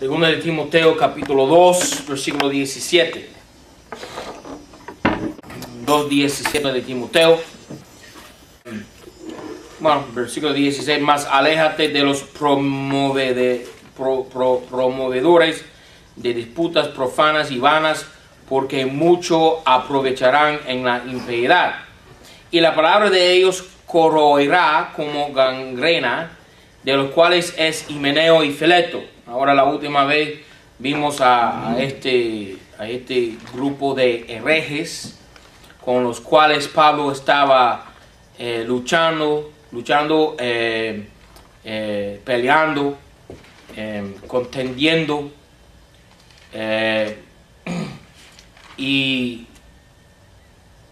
Segunda de Timoteo, capítulo 2, versículo 17. 2:17 de Timoteo. Bueno, versículo 16. Más aléjate de los promovedores de disputas profanas y vanas, porque mucho aprovecharán en la impiedad. Y la palabra de ellos corroerá como gangrena, de los cuales es Himeneo y Fileto. Ahora la última vez vimos a este grupo de herejes con los cuales Pablo estaba luchando, peleando, contendiendo, y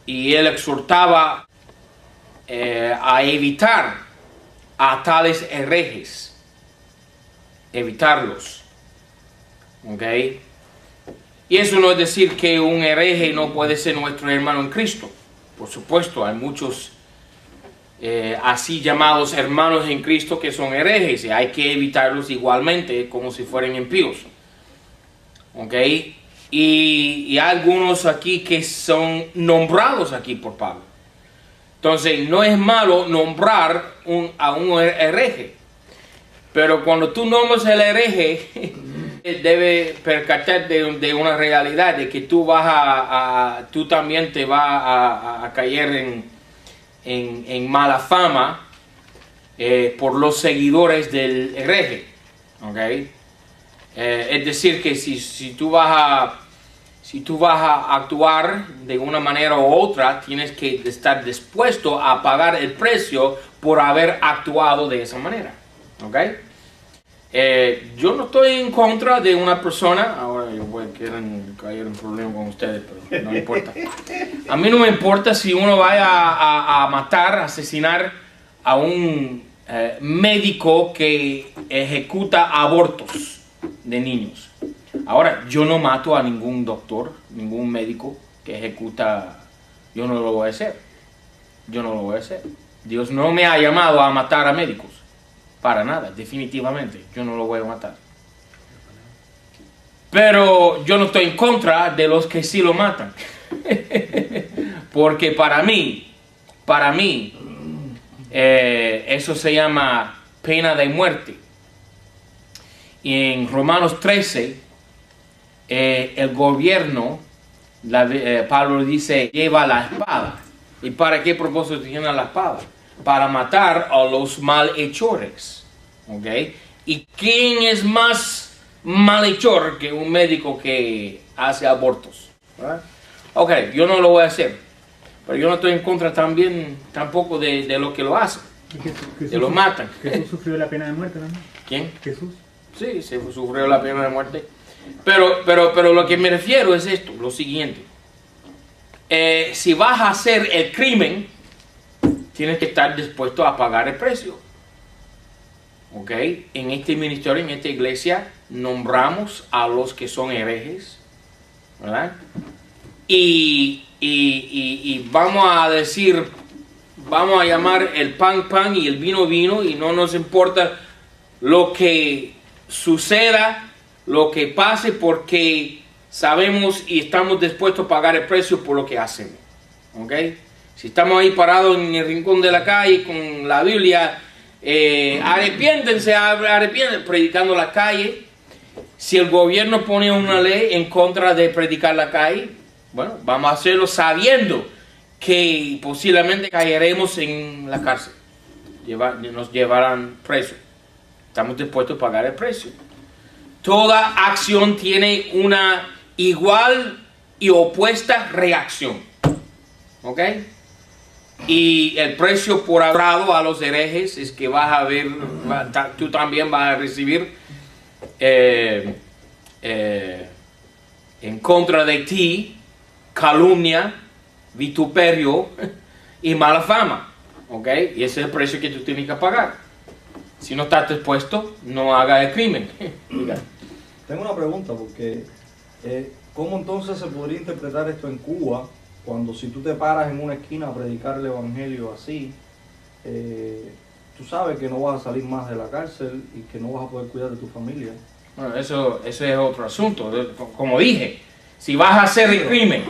él exhortaba a evitar a tales herejes, evitarlos, ¿ok? Y eso no es decir que un hereje no puede ser nuestro hermano en Cristo. Por supuesto, hay muchos así llamados hermanos en Cristo que son herejes y hay que evitarlos igualmente como si fueran impíos, ¿ok? Y hay algunos aquí que son nombrados aquí por Pablo. Entonces, no es malo nombrar a un hereje, pero cuando tú nombras el hereje, debe percatarte de una realidad, de que tú tú también te vas a caer en mala fama por los seguidores del hereje, ¿okay? Es decir, que si tú vas a actuar de una manera u otra, tienes que estar dispuesto a pagar el precio por haber actuado de esa manera, ¿ok? Yo no estoy en contra de una persona. Ahora yo voy a caer en problema con ustedes, pero no me importa. A mí no me importa si uno vaya a matar, a asesinar a un médico que ejecuta abortos de niños. Ahora, yo no mato a ningún doctor, ningún médico que ejecuta. Yo no lo voy a hacer. Yo no lo voy a hacer. Dios no me ha llamado a matar a médicos. Para nada, definitivamente. Yo no lo voy a matar. Pero yo no estoy en contra de los que sí lo matan. Porque para mí, eso se llama pena de muerte. Y en Romanos 13, el gobierno, Pablo dice, lleva la espada. ¿Y para qué propósito tiene la espada? Para matar a los malhechores, ¿ok? ¿Y quién es más malhechor que un médico que hace abortos? ¿Verdad? Ok, yo no lo voy a hacer, pero yo no estoy en contra tampoco de lo que lo hacen, que lo matan. Jesús sufrió la pena de muerte también. ¿Quién? Jesús. Sí, se sufrió la pena de muerte. Pero lo que me refiero es esto, lo siguiente. Si vas a hacer el crimen, tienes que estar dispuesto a pagar el precio. ¿Ok? En este ministerio, en esta iglesia, nombramos a los que son herejes, ¿verdad? Y vamos a decir, vamos a llamar el pan pan y el vino vino, y no nos importa lo que suceda, lo que pase, porque sabemos y estamos dispuestos a pagar el precio por lo que hacemos. ¿Ok? Si estamos ahí parados en el rincón de la calle con la Biblia, arrepiéntense, predicando la calle. Si el gobierno pone una ley en contra de predicar la calle, bueno, vamos a hacerlo sabiendo que posiblemente caeremos en la cárcel. Nos llevarán presos. Estamos dispuestos a pagar el precio. Toda acción tiene una igual y opuesta reacción. ¿Ok? Y el precio por ahorrado a los herejes es que vas a ver, tú también vas a recibir en contra de ti calumnia, vituperio y mala fama. ¿Ok? Y ese es el precio que tú tienes que pagar. Si no estás dispuesto, no hagas el crimen. Tengo una pregunta, porque ¿cómo entonces se podría interpretar esto en Cuba? Cuando si tú te paras en una esquina a predicar el evangelio así, tú sabes que no vas a salir más de la cárcel y que no vas a poder cuidar de tu familia. Bueno, eso es otro asunto. Como dije, si vas a hacer el crimen,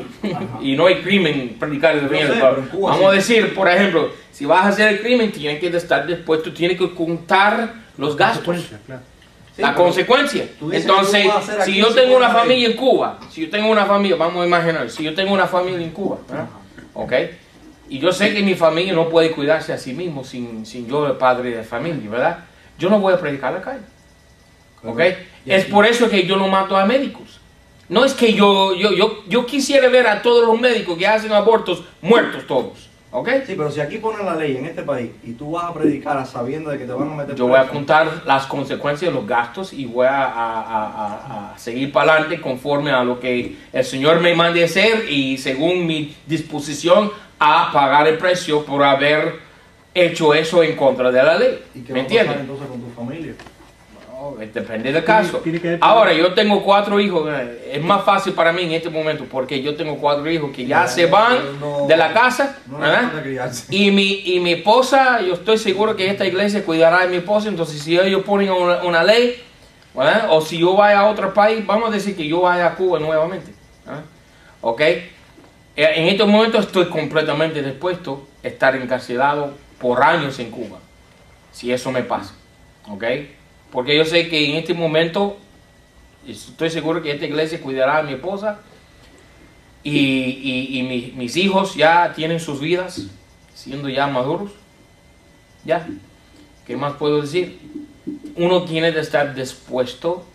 y no hay crimen predicar el evangelio, vamos a decir, por ejemplo, si vas a hacer el crimen, tienes que estar dispuesto, tienes que contar los gastos. Claro. Sí, la consecuencia. Entonces, si yo tengo una familia en Cuba, si yo tengo una familia, vamos a imaginar, si yo tengo una familia en Cuba, ¿verdad? ¿Ok? Y yo sé que mi familia no puede cuidarse a sí mismo sin yo, el padre de familia, ¿verdad? Yo no voy a predicar la calle. ¿Ok? Es por eso que yo no mato a médicos. No es que yo quisiera ver a todos los médicos que hacen abortos muertos todos. ¿Ok? Sí, pero si aquí ponen la ley en este país y tú vas a predicar sabiendo de que te van a meter yo voy a contar las consecuencias de los gastos y voy a seguir para adelante conforme a lo que el Señor me mande hacer y según mi disposición a pagar el precio por haber hecho eso en contra de la ley. ¿Y qué ¿Me va a pasar entiendes? entonces con tu familia? Depende del caso. Tiene que ver- Ahora, yo tengo 4 hijos. Es más fácil para mí en este momento porque yo tengo 4 hijos que ya se van de la casa. No ¿verdad? necesita criarse. Y mi esposa, yo estoy seguro que esta iglesia cuidará de mi esposa. Entonces, si ellos ponen una ley, ¿verdad? O si yo vaya a otro país, vamos a decir que yo vaya a Cuba nuevamente. ¿verdad? ¿Ok? En estos momentos estoy completamente dispuesto a estar encarcelado por años en Cuba. Si eso me pasa. ¿Ok? Porque yo sé que en este momento estoy seguro que esta iglesia cuidará a mi esposa y mis hijos ya tienen sus vidas siendo ya maduros. Ya. ¿Qué más puedo decir? Uno tiene de estar dispuesto,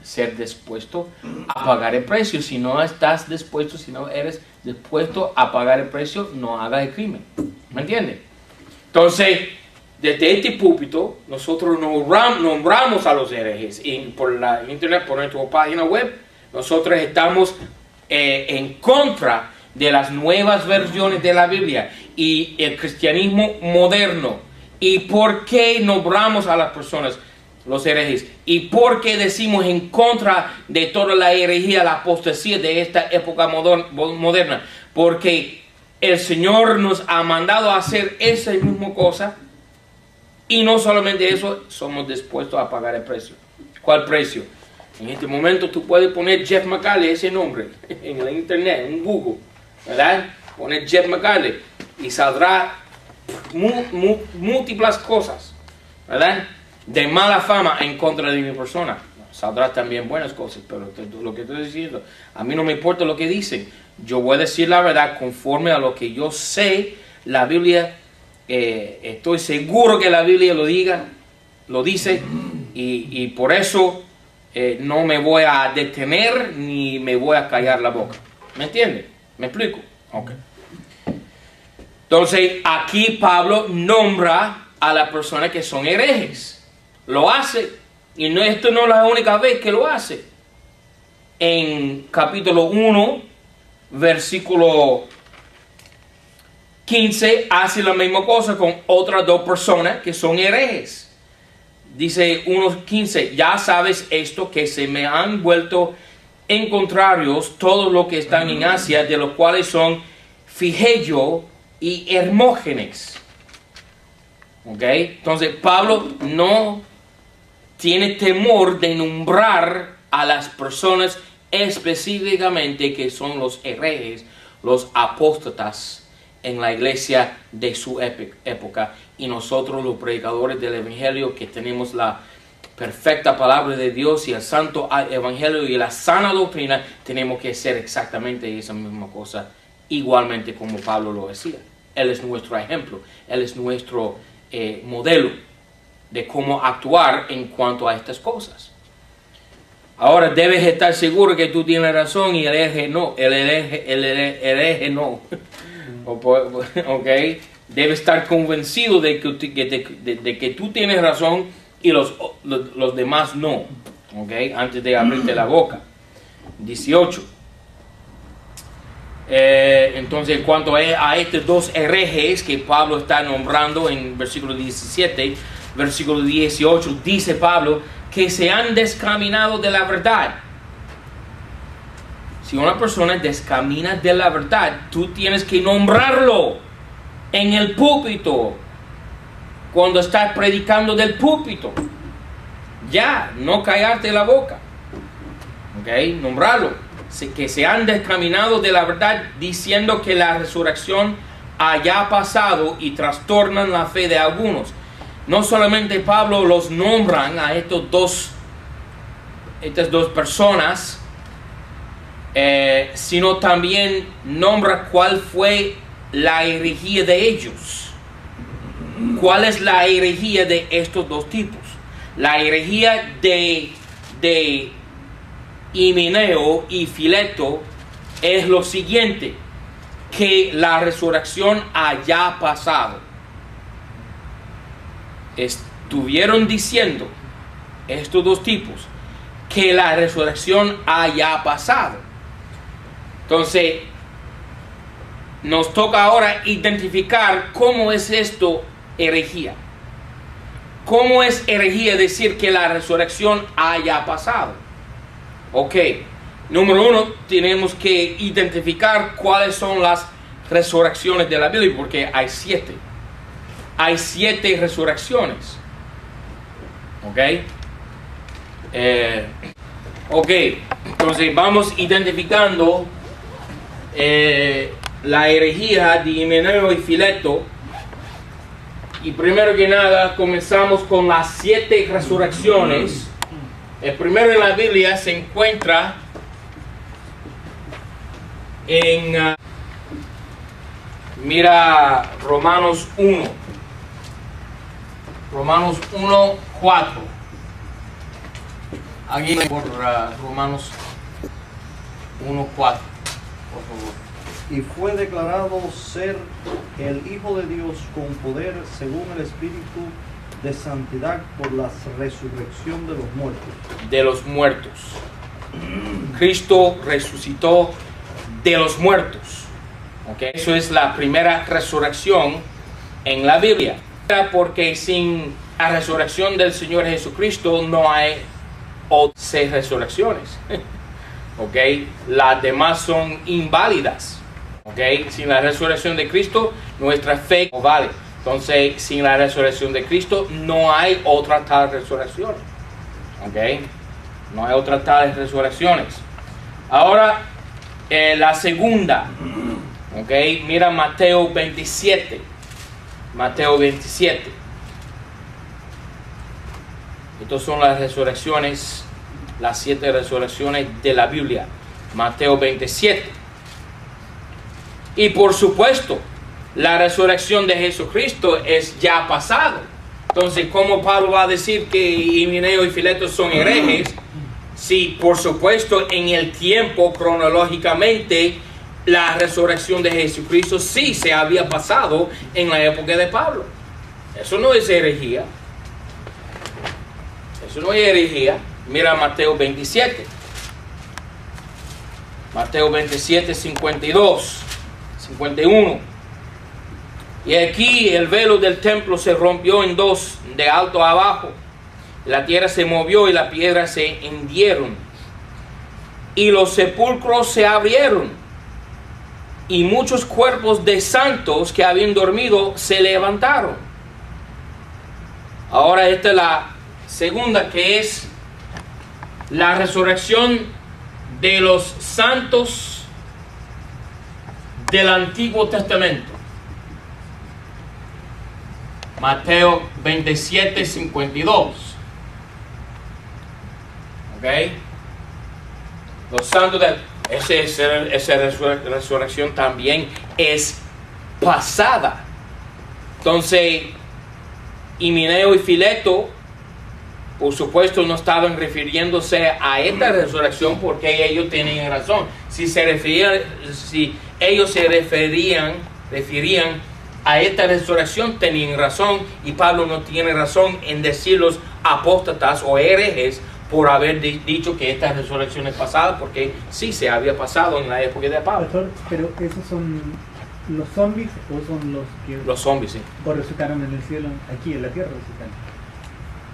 ser dispuesto a pagar el precio. Si no estás dispuesto, si no eres dispuesto a pagar el precio, no hagas el crimen. ¿Me entiendes? Entonces, desde este púlpito, nosotros nombramos a los herejes por la internet, por nuestra página web. Nosotros estamos en contra de las nuevas versiones de la Biblia y el cristianismo moderno. ¿Y por qué nombramos a las personas los herejes? ¿Y por qué decimos en contra de toda la herejía, la apostasía de esta época moderna? Porque el Señor nos ha mandado a hacer esa misma cosa. Y no solamente eso, somos dispuestos a pagar el precio. ¿Cuál precio? En este momento tú puedes poner Jeff McCarley, ese nombre, en la internet, en Google, ¿verdad? Poner Jeff McCarley y saldrá múltiples cosas, ¿verdad? De mala fama en contra de mi persona. Saldrá también buenas cosas, pero lo que estoy diciendo, a mí no me importa lo que dicen. Yo voy a decir la verdad conforme a lo que yo sé, la Biblia. Estoy seguro que la Biblia lo dice y por eso no me voy a detener ni me voy a callar la boca. ¿Me entiende? ¿Me explico? Ok. Entonces aquí Pablo nombra a las personas que son herejes. Lo hace y esto no es la única vez que lo hace. En capítulo 1, versículo 15 hace la misma cosa con otras 2 personas que son herejes. Dice 1:15, ya sabes esto, que se me han vuelto en contrarios todos los que están en Asia, de los cuales son Figelio y Hermógenes. ¿Ok? Entonces Pablo no tiene temor de nombrar a las personas específicamente que son los herejes, los apóstatas en la iglesia de su época, y nosotros los predicadores del evangelio que tenemos la perfecta palabra de Dios y el santo evangelio y la sana doctrina, tenemos que hacer exactamente esa misma cosa igualmente como Pablo lo hacía. Él es nuestro ejemplo, él es nuestro modelo de cómo actuar en cuanto a estas cosas. Ahora debes estar seguro que tú tienes razón y el hereje no, el hereje no. Ok, debe estar convencido de que tú tienes razón y los demás no. Ok, antes de abrirte la boca. 18. Entonces, en cuanto a estos 2 herejes que Pablo está nombrando en versículo 17, versículo 18, dice Pablo que se han descaminado de la verdad. Si una persona descamina de la verdad, tú tienes que nombrarlo en el púlpito, cuando estás predicando del púlpito. Ya, no callarte la boca. ¿Ok? Nombrarlo. Que se han descaminado de la verdad diciendo que la resurrección haya pasado y trastornan la fe de algunos. No solamente Pablo los nombran a estas dos personas, sino también nombra cuál fue la herejía de ellos. ¿Cuál es la herejía de estos dos tipos? La herejía de Himeneo y Fileto es lo siguiente: que la resurrección haya pasado. Estuvieron diciendo estos dos tipos que la resurrección haya pasado. Entonces, nos toca ahora identificar cómo es esto herejía. ¿Cómo es herejía decir que la resurrección haya pasado? Ok, número uno, tenemos que identificar cuáles son las resurrecciones de la Biblia, porque hay 7. Hay 7 resurrecciones. Ok. Entonces vamos identificando la herejía de Himeneo y Fileto. Y primero que nada comenzamos con las 7 resurrecciones. El primero en la Biblia se encuentra en mira Romanos 1. Romanos 1:4. Aquí por Romanos 1:4, por favor. Y fue declarado ser el Hijo de Dios con poder según el Espíritu de santidad por la resurrección de los muertos. De los muertos. Cristo resucitó de los muertos. Okay. Eso es la primera resurrección en la Biblia. Porque sin la resurrección del Señor Jesucristo no hay 6 resurrecciones. Okay. Las demás son inválidas. Okay. Sin la resurrección de Cristo, nuestra fe no vale. Entonces, sin la resurrección de Cristo, no hay otra tal resurrección. Okay. No hay otra tal resurrecciones. Ahora, la segunda. Okay. Mira Mateo 27. Mateo 27. Estas son las resurrecciones, las 7 resurrecciones de la Biblia. Mateo 27. Y por supuesto, la resurrección de Jesucristo es ya pasado. Entonces, ¿cómo Pablo va a decir que Himeneo y Fileto son herejes? Si, por supuesto, en el tiempo, cronológicamente, la resurrección de Jesucristo sí se había pasado en la época de Pablo. Eso no es herejía. Eso no es herejía. Mira Mateo 27. Mateo 27, 52, 51. Y aquí el velo del templo se rompió en 2, de alto a abajo. La tierra se movió y las piedras se hendieron. Y los sepulcros se abrieron. Y muchos cuerpos de santos que habían dormido se levantaron. Ahora esta es la segunda, que es la resurrección de los santos del Antiguo Testamento. Mateo 27, 52. ¿Ok? Los santos de... Esa resurrección también es pasada. Entonces, Himeneo y Fileto, por supuesto, no estaban refiriéndose a esta resurrección porque ellos tenían razón. Si ellos se referían a esta resurrección, tenían razón, y Pablo no tiene razón en decir los apóstatas o herejes por haber dicho que esta resurrección es pasada, porque sí se había pasado en la época de Pablo. Pastor, pero esos son los zombies o son los que Los zombies, sí. o resucitaron en el cielo, aquí en la tierra resucitan.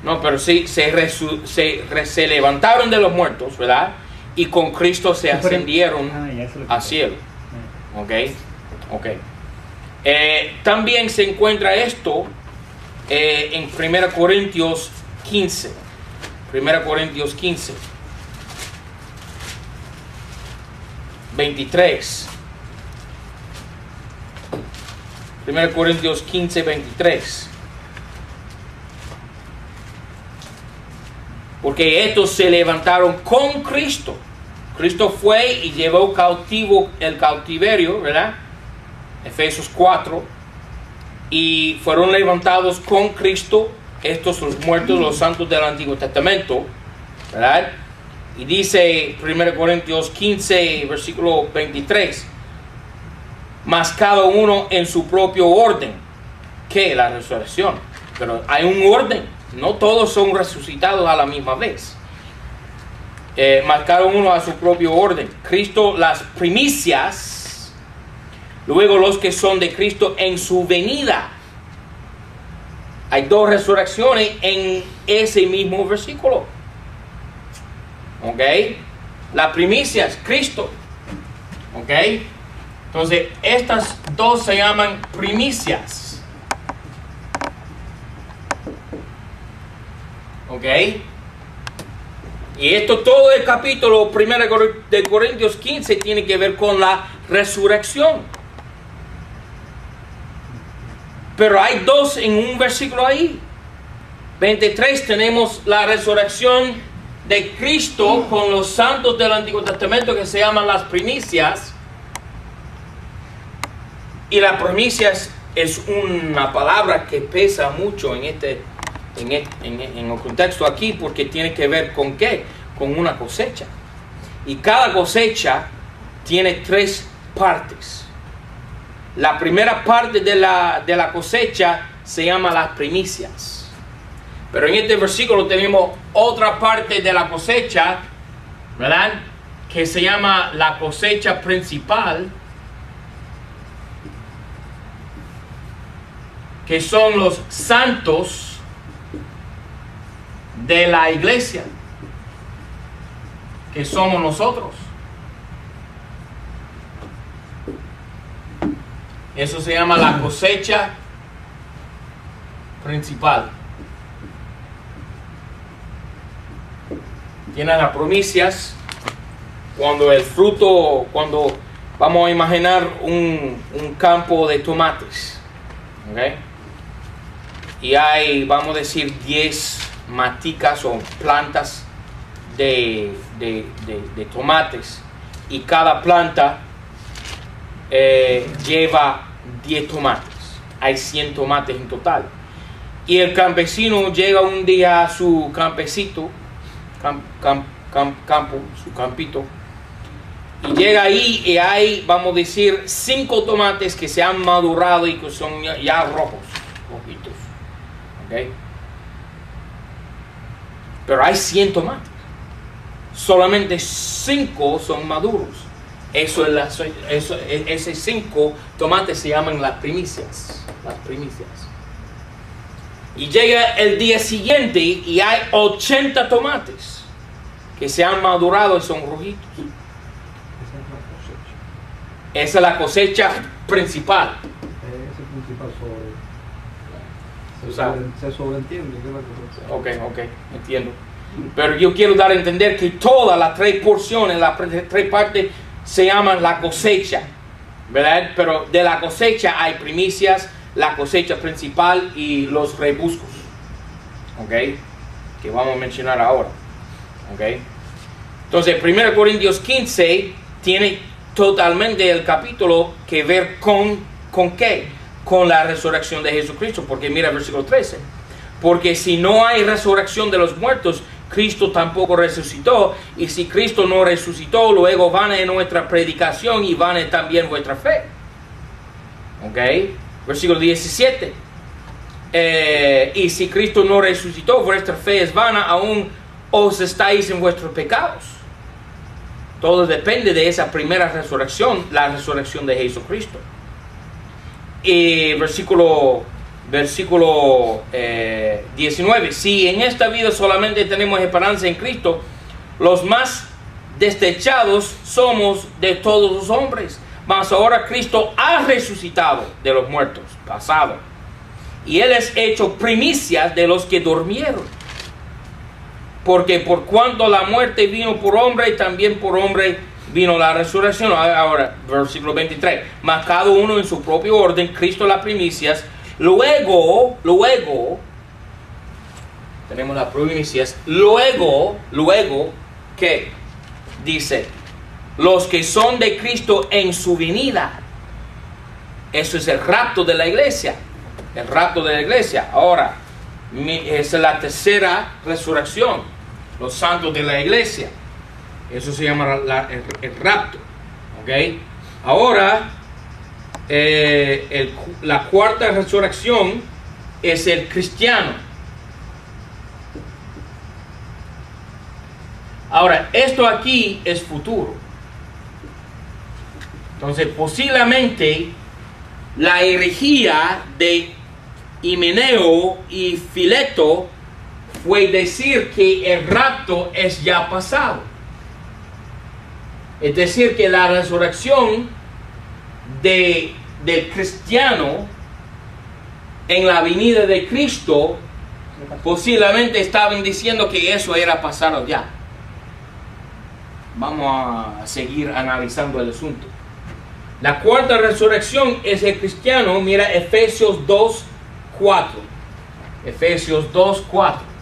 No, pero sí se levantaron de los muertos, ¿verdad? Y con Cristo se ascendieron al cielo. Ok. También se encuentra esto en 1 Corintios 15. 1 Corintios 15, 23. 1 Corintios 15, 23. Porque estos se levantaron con Cristo. Cristo fue y llevó cautivo el cautiverio, ¿verdad? Efesios 4. Y fueron levantados con Cristo, estos los muertos, los santos del Antiguo Testamento, ¿verdad? Y dice 1 Corintios 15, versículo 23. Mas cada uno en su propio orden. ¿Qué? La resurrección. Pero hay un orden. No todos son resucitados a la misma vez. Mas cada uno a su propio orden. Cristo las primicias. Luego los que son de Cristo en su venida. Hay dos resurrecciones en ese mismo versículo. ¿Ok? Las primicias, Cristo. ¿Ok? Entonces, estas dos se llaman primicias. ¿Ok? Y esto, todo el capítulo 1 de Corintios 15 tiene que ver con la resurrección. Pero hay dos en un versículo ahí. 23 tenemos la resurrección de Cristo con los santos del Antiguo Testamento que se llaman las primicias. Y las primicias es una palabra que pesa mucho en el contexto aquí, porque tiene que ver con ¿qué? Con una cosecha. Y cada cosecha tiene tres partes. La primera parte de la cosecha se llama las primicias. Pero en este versículo tenemos otra parte de la cosecha, ¿verdad? Que se llama la cosecha principal, que son los santos de la iglesia, que somos nosotros. Eso se llama la cosecha principal. Tienes las primicias, cuando el fruto, cuando vamos a imaginar un campo de tomates, ¿ok? Y hay, vamos a decir, 10 maticas o plantas de tomates, y cada planta lleva 10 tomates. Hay 100 tomates en total. Y el campesino llega un día a su campecito, su campito, y llega ahí y hay, vamos a decir, 5 tomates que se han madurado y que son ya rojitos. ¿Okay? Pero hay 100 tomates. Solamente 5 son maduros. Esos 5 tomates se llaman las primicias. Las primicias. Y llega el día siguiente y hay 80 tomates que se han madurado y son rojitos. Esa es la cosecha principal. Ese principal Se sobreentiende que es la cosecha. Ok, entiendo. Pero yo quiero dar a entender que todas las 3 porciones, las 3 partes se llaman la cosecha, ¿verdad? Pero de la cosecha hay primicias, la cosecha principal y los rebuscos, ¿ok? Que vamos a mencionar ahora, ¿ok? Entonces, 1 Corintios 15 tiene totalmente el capítulo que ver ¿con qué? Con la resurrección de Jesucristo, porque mira el versículo 13. Porque si no hay resurrección de los muertos, Cristo tampoco resucitó, y si Cristo no resucitó, luego vana es nuestra predicación y vana es también vuestra fe. ¿Ok? Versículo 17. Y si Cristo no resucitó, vuestra fe es vana, aún os estáis en vuestros pecados. Todo depende de esa primera resurrección, la resurrección de Jesucristo. Y versículo 19. Si en esta vida solamente tenemos esperanza en Cristo, los más desechados somos de todos los hombres. Mas ahora Cristo ha resucitado de los muertos, pasado, y Él es hecho primicias de los que durmieron. porque por cuanto la muerte vino por hombre, también por hombre vino la resurrección. Ahora, versículo 23. Mas cada uno en su propio orden, Cristo las primicias. Luego, tenemos las primicias. Luego, ¿qué? Dice, los que son de Cristo en su venida. Eso es el rapto de la iglesia. El rapto de la iglesia. Ahora, esa es la tercera resurrección. Los santos de la iglesia. Eso se llama el rapto. ¿Ok? Ahora, la cuarta resurrección es el cristiano. Ahora, esto aquí es futuro. Entonces, posiblemente la herejía de Himeneo y Fileto fue decir que el rapto es ya pasado. Es decir, que la resurrección del cristiano en la venida de Cristo, posiblemente estaban diciendo que eso era pasado ya. Vamos a seguir analizando el asunto. La cuarta resurrección es el cristiano. Mira Efesios 2:4. Efesios 2:4.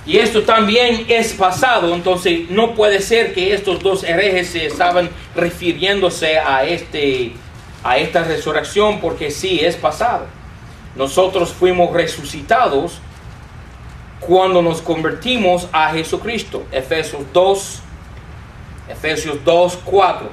Y esto también es pasado, entonces no puede ser que estos dos herejes se estaban refiriéndose a esta resurrección, porque sí, es pasado. Nosotros fuimos resucitados cuando nos convertimos a Jesucristo. Efesios 2:4.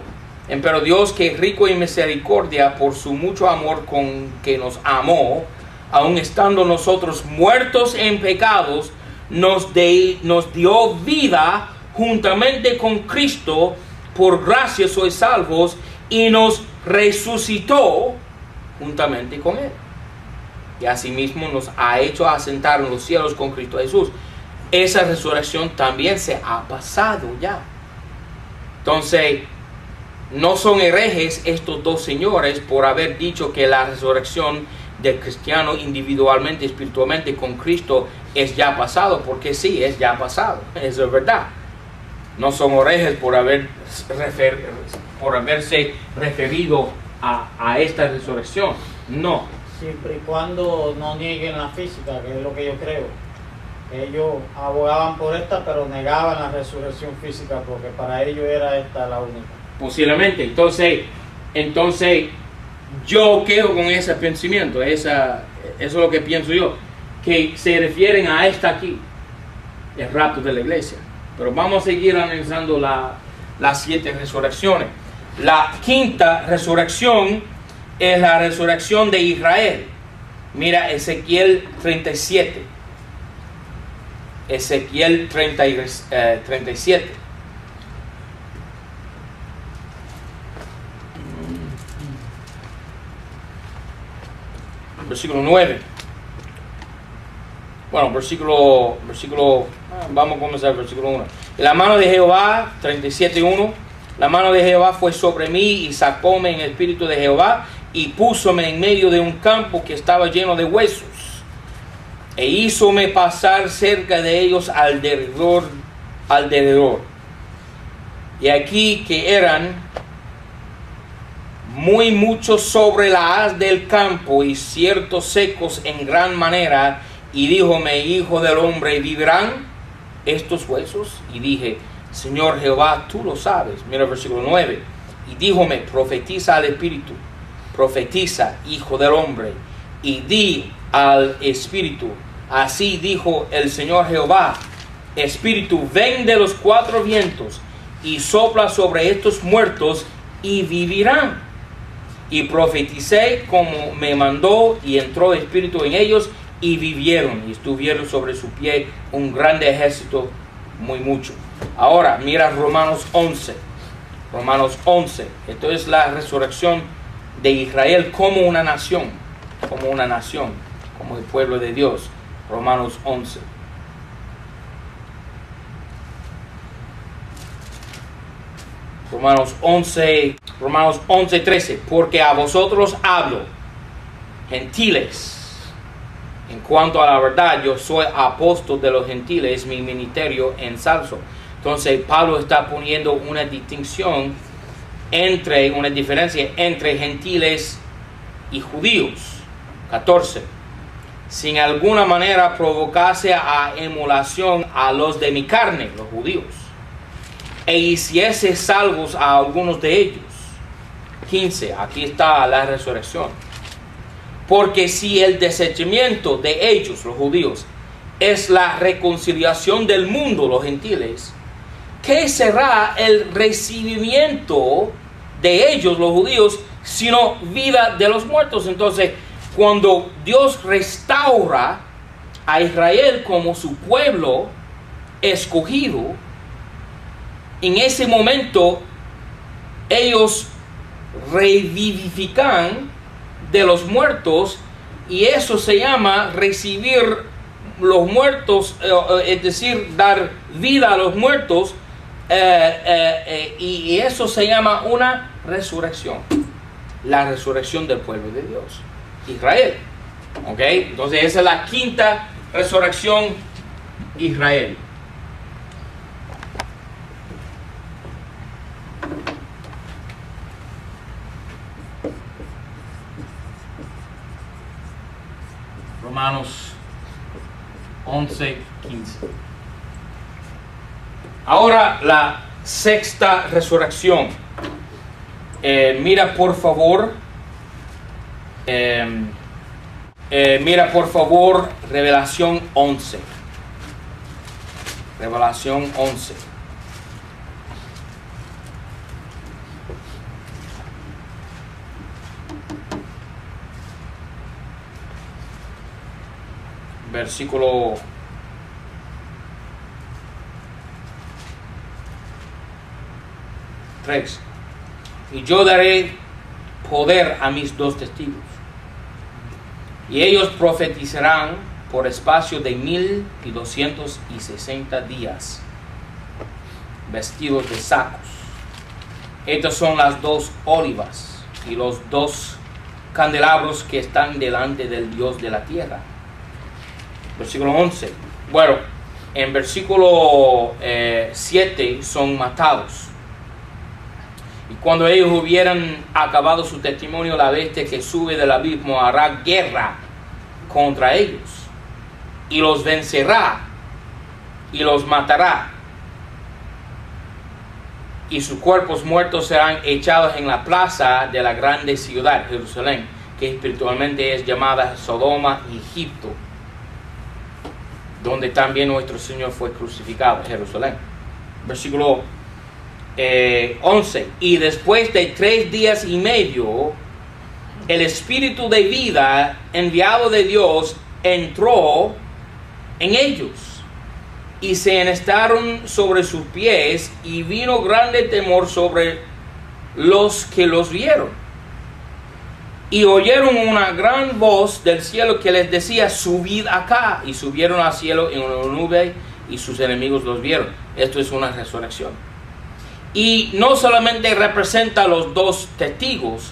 Pero Dios, que es rico en misericordia, por su mucho amor con que nos amó, aun estando nosotros muertos en pecados, nos dio vida juntamente con Cristo. Por gracia sois salvos, y nos resucitó juntamente con Él. Y asimismo nos ha hecho asentar en los cielos con Cristo Jesús. Esa resurrección también se ha pasado ya. Entonces, no son herejes estos dos señores por haber dicho que la resurrección del cristiano individualmente, espiritualmente con Cristo es ya pasado, porque sí, es ya pasado. Eso es verdad. No son herejes por haberse referido a esta resurrección. No. Siempre y cuando no nieguen la física, que es lo que yo creo. Ellos abogaban por esta, pero negaban la resurrección física, porque para ellos era esta la única. Posiblemente. Entonces yo quedo con ese pensamiento. Eso es lo que pienso yo. Que se refieren a esta aquí, el rapto de la iglesia. Pero vamos a seguir analizando las 7 resurrecciones. La quinta resurrección es la resurrección de Israel. Mira Ezequiel 37. Ezequiel 37. Versículo 9. Bueno, vamos a comenzar el versículo 1. La mano de Jehová, 37:1. La mano de Jehová fue sobre mí y sacóme en el espíritu de Jehová y púsome en medio de un campo que estaba lleno de huesos. E hízome pasar cerca de ellos alrededor. Y aquí que eran muy muchos sobre la haz del campo y ciertos secos en gran manera. Y díjome, hijo del hombre, ¿vivirán estos huesos? Y dije, Señor Jehová, tú lo sabes. Mira el versículo 9. Y díjome, profetiza al espíritu, profetiza, hijo del hombre, y di al espíritu, así dijo el Señor Jehová, espíritu, ven de los 4 vientos y sopla sobre estos muertos y vivirán. Y profeticé como me mandó, y entró espíritu en ellos y vivieron, y estuvieron sobre su pie un grande ejército, muy mucho. Ahora mira Romanos 11. Romanos 11. Esto es la resurrección de Israel como una nación, como el pueblo de Dios. Romanos 11. Romanos 11:13. Porque a vosotros hablo, gentiles. En cuanto a la verdad, yo soy apóstol de los gentiles, mi ministerio ensalzo. Entonces Pablo está poniendo una distinción una diferencia entre gentiles y judíos. 14. Sin alguna manera provocase a emulación a los de mi carne, los judíos, e hiciese salvos a algunos de ellos. 15. Aquí está la resurrección. Porque si el desechamiento de ellos, los judíos, es la reconciliación del mundo, los gentiles, ¿qué será el recibimiento de ellos, los judíos, sino vida de los muertos? Entonces, cuando Dios restaura a Israel como su pueblo escogido, en ese momento ellos revivifican de los muertos, y eso se llama recibir los muertos, es decir, dar vida a los muertos, y eso se llama una resurrección, la resurrección del pueblo de Dios, Israel. ¿Ok? Entonces esa es la quinta resurrección, Israel. Romanos 11, 15. Ahora la sexta resurrección. Mira por favor Revelación 11. Revelación 11. Versículo 3. Y yo daré poder a mis 2 testigos, y ellos profetizarán por espacio de 1260 días, vestidos de sacos. Estas son las 2 olivas y los 2 candelabros que están delante del Dios de la tierra. Versículo 11. Bueno, en versículo 7 son matados. Y cuando ellos hubieran acabado su testimonio, la bestia que sube del abismo hará guerra contra ellos, y los vencerá, y los matará. Y sus cuerpos muertos serán echados en la plaza de la grande ciudad, Jerusalén, que espiritualmente es llamada Sodoma y Egipto, donde también nuestro Señor fue crucificado, Jerusalén. Versículo 11. Y después de 3 días y medio, el Espíritu de vida enviado de Dios entró en ellos, y se enhestaron sobre sus pies, y vino grande temor sobre los que los vieron. Y oyeron una gran voz del cielo que les decía: subid acá. Y subieron al cielo en una nube, y sus enemigos los vieron. Esto es una resurrección. Y no solamente representa a los 2 testigos,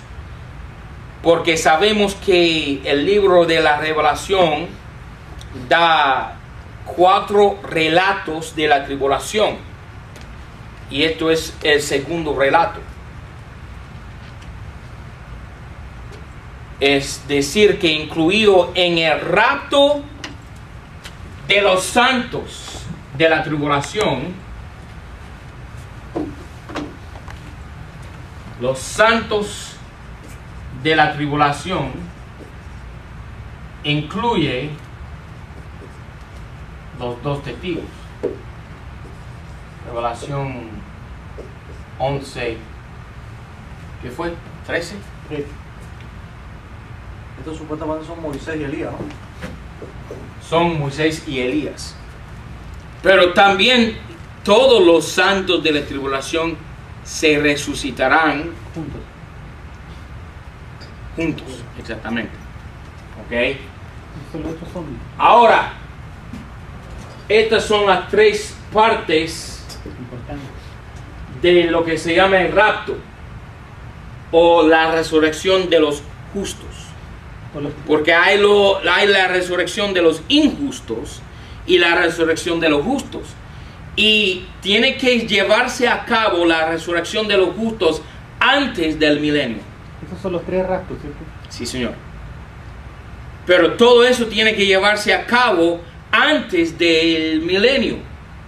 porque sabemos que el libro de la Revelación da 4 relatos de la tribulación, y esto es el segundo relato. Es decir, que incluido en el rapto de los santos de la tribulación, los santos de la tribulación incluye los 2 testigos. Revelación 11, ¿qué fue? 13. Sí. Estos supuestamente son Moisés y Elías, ¿no? Son Moisés y Elías. Pero también todos los santos de la tribulación se resucitarán juntos, exactamente. ¿Ok? Ahora, estas son las 3 partes de lo que se llama el rapto, o la resurrección de los justos. Porque hay la resurrección de los injustos y la resurrección de los justos. Y tiene que llevarse a cabo la resurrección de los justos antes del milenio. Esos son los 3 raptos, ¿cierto? Sí, señor. Pero todo eso tiene que llevarse a cabo antes del milenio.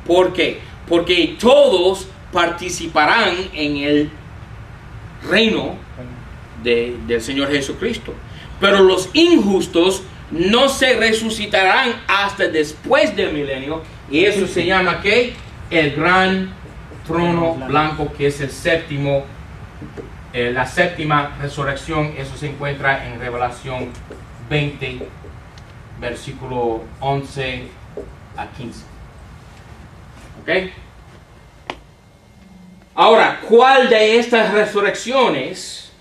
¿Por qué? Porque todos participarán en el reino del Señor Jesucristo. Pero los injustos no se resucitarán hasta después del milenio. Y eso se llama, ¿qué? El gran trono blanco, que es el séptimo, la séptima resurrección. Eso se encuentra en Revelación 20, versículo 11 a 15. ¿Ok? Ahora, ¿cuál de estas resurrecciones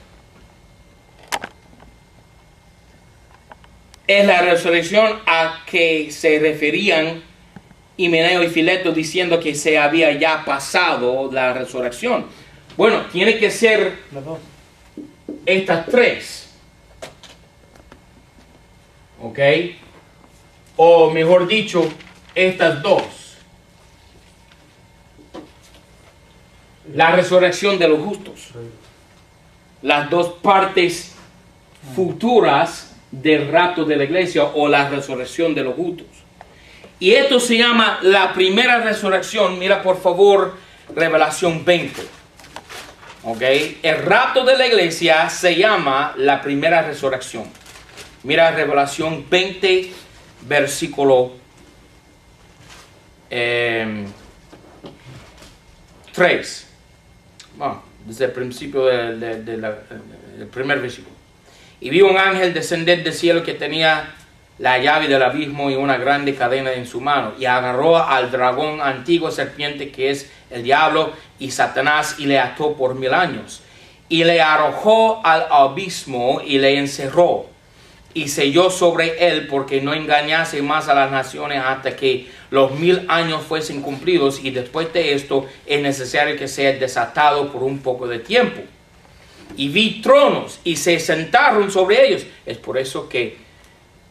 es la resurrección a que se referían Himeneo y Fileto diciendo que se había ya pasado la resurrección? Bueno, tiene que ser Las 2. estas 3. ¿Ok? O mejor dicho, estas 2. La resurrección de los justos. Las 2 partes futuras del rapto de la iglesia o la resurrección de los justos. Y esto se llama la primera resurrección. Mira por favor Revelación 20. ¿Ok? El rapto de la iglesia se llama la primera resurrección. Mira Revelación 20, versículo 3. Bueno, desde el principio del primer versículo. Y vi un ángel descender del cielo que tenía la llave del abismo y una grande cadena en su mano, y agarró al dragón, antigua serpiente, que es el diablo y Satanás, y le ató por 1000 años, y le arrojó al abismo y le encerró, y selló sobre él, porque no engañase más a las naciones hasta que los 1000 años fuesen cumplidos, y después de esto es necesario que sea desatado por un poco de tiempo. Y vi tronos y se sentaron sobre ellos. Es por eso que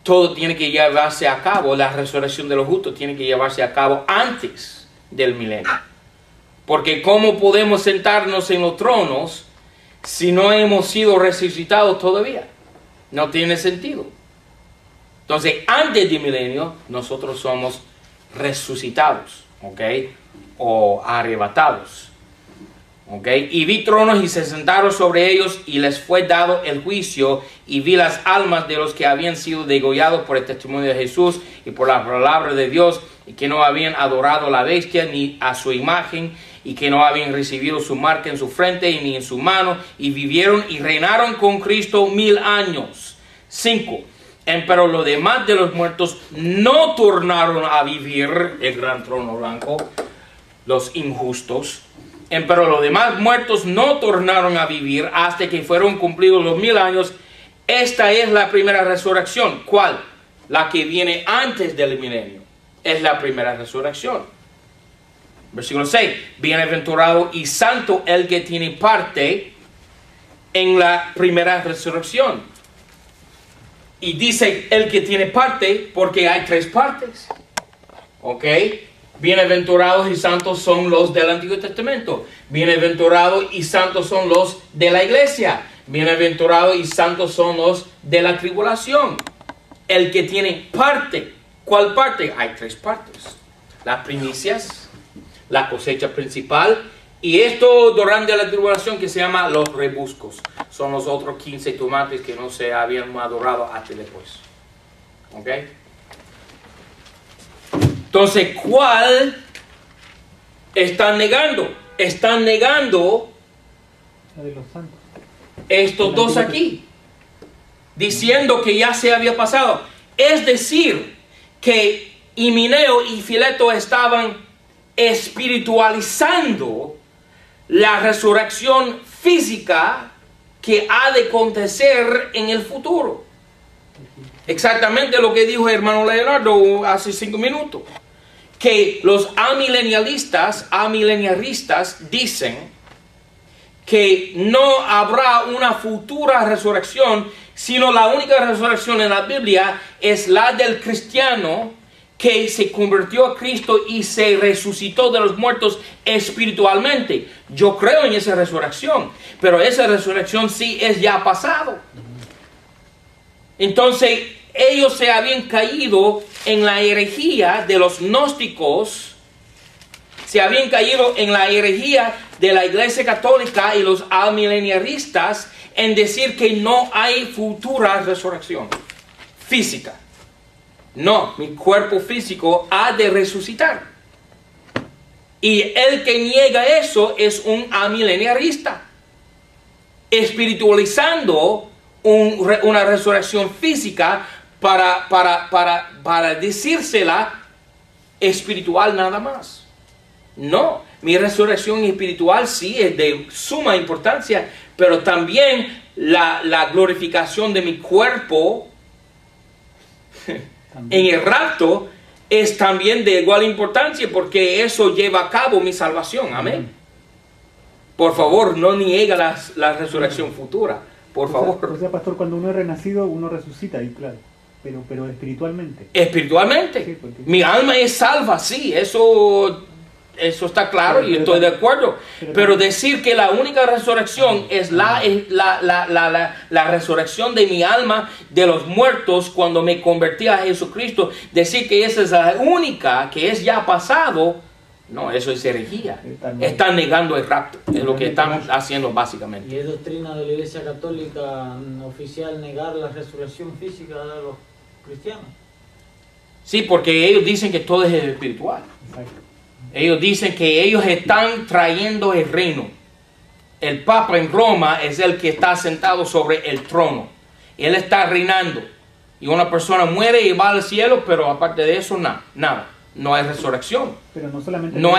todo tiene que llevarse a cabo, la resurrección de los justos tiene que llevarse a cabo antes del milenio. Porque ¿cómo podemos sentarnos en los tronos si no hemos sido resucitados todavía? No tiene sentido. Entonces, antes del milenio, nosotros somos resucitados, ¿ok? O arrebatados. Okay. Y vi tronos y se sentaron sobre ellos, y les fue dado el juicio, y vi las almas de los que habían sido degollados por el testimonio de Jesús y por la palabra de Dios, y que no habían adorado a la bestia ni a su imagen, y que no habían recibido su marca en su frente ni en su mano, y vivieron y reinaron con Cristo 1000 años. 5. Pero los demás de los muertos no tornaron a vivir, el gran trono blanco, los injustos. Pero los demás muertos no tornaron a vivir hasta que fueron cumplidos los 1000 años. Esta es la primera resurrección. ¿Cuál? La que viene antes del milenio. Es la primera resurrección. Versículo 6. Bienaventurado y santo el que tiene parte en la primera resurrección. Y dice el que tiene parte porque hay 3 partes. ¿Ok? Bienaventurados y santos son los del Antiguo Testamento. Bienaventurados y santos son los de la iglesia. Bienaventurados y santos son los de la tribulación. El que tiene parte. ¿Cuál parte? Hay 3 partes. Las primicias, la cosecha principal, y esto durante la tribulación que se llama los rebuscos. Son los otros 15 tomates que no se habían madurado hasta después. ¿Ok? Entonces, ¿cuál están negando? Están negando La de los santos. estos 2 aquí, diciendo que ya se había pasado. Es decir, que Himeneo y Fileto estaban espiritualizando la resurrección física que ha de acontecer en el futuro. Exactamente lo que dijo el hermano Leonardo hace 5 minutos. Que los amilenialistas dicen que no habrá una futura resurrección, sino la única resurrección en la Biblia es la del cristiano que se convirtió a Cristo y se resucitó de los muertos espiritualmente. Yo creo en esa resurrección, pero esa resurrección sí es ya pasado. Entonces, ellos se habían caído en la herejía de los gnósticos, se habían caído en la herejía de la Iglesia Católica y los amileniaristas en decir que no hay futura resurrección física. No, mi cuerpo físico ha de resucitar. Y el que niega eso es un amileniarista, espiritualizando una resurrección física para decírsela espiritual nada más. No, mi resurrección espiritual sí es de suma importancia, pero también la glorificación de mi cuerpo en el rapto es también de igual importancia, porque eso lleva a cabo mi salvación. Amén. Por favor, no niegue la resurrección futura. Por favor. O sea, pastor, cuando uno es renacido, uno resucita, y claro. Pero espiritualmente. Espiritualmente. Sí, porque... Mi alma es salva, sí, eso está claro y estoy de acuerdo. Pero decir que la única resurrección es la resurrección de mi alma de los muertos cuando me convertí a Jesucristo, decir que esa es la única, que es ya pasado, no, eso es herejía. Están negando el rapto, es lo que están haciendo básicamente. Y es doctrina de la Iglesia Católica oficial negar la resurrección física de los cristianos. Sí, porque ellos dicen que todo es espiritual. Exacto. Ellos dicen que ellos están trayendo el reino. El Papa en Roma es el que está sentado sobre el trono. Él está reinando. Y una persona muere y va al cielo, pero aparte de eso, nada. No hay resurrección. Pero no solamente no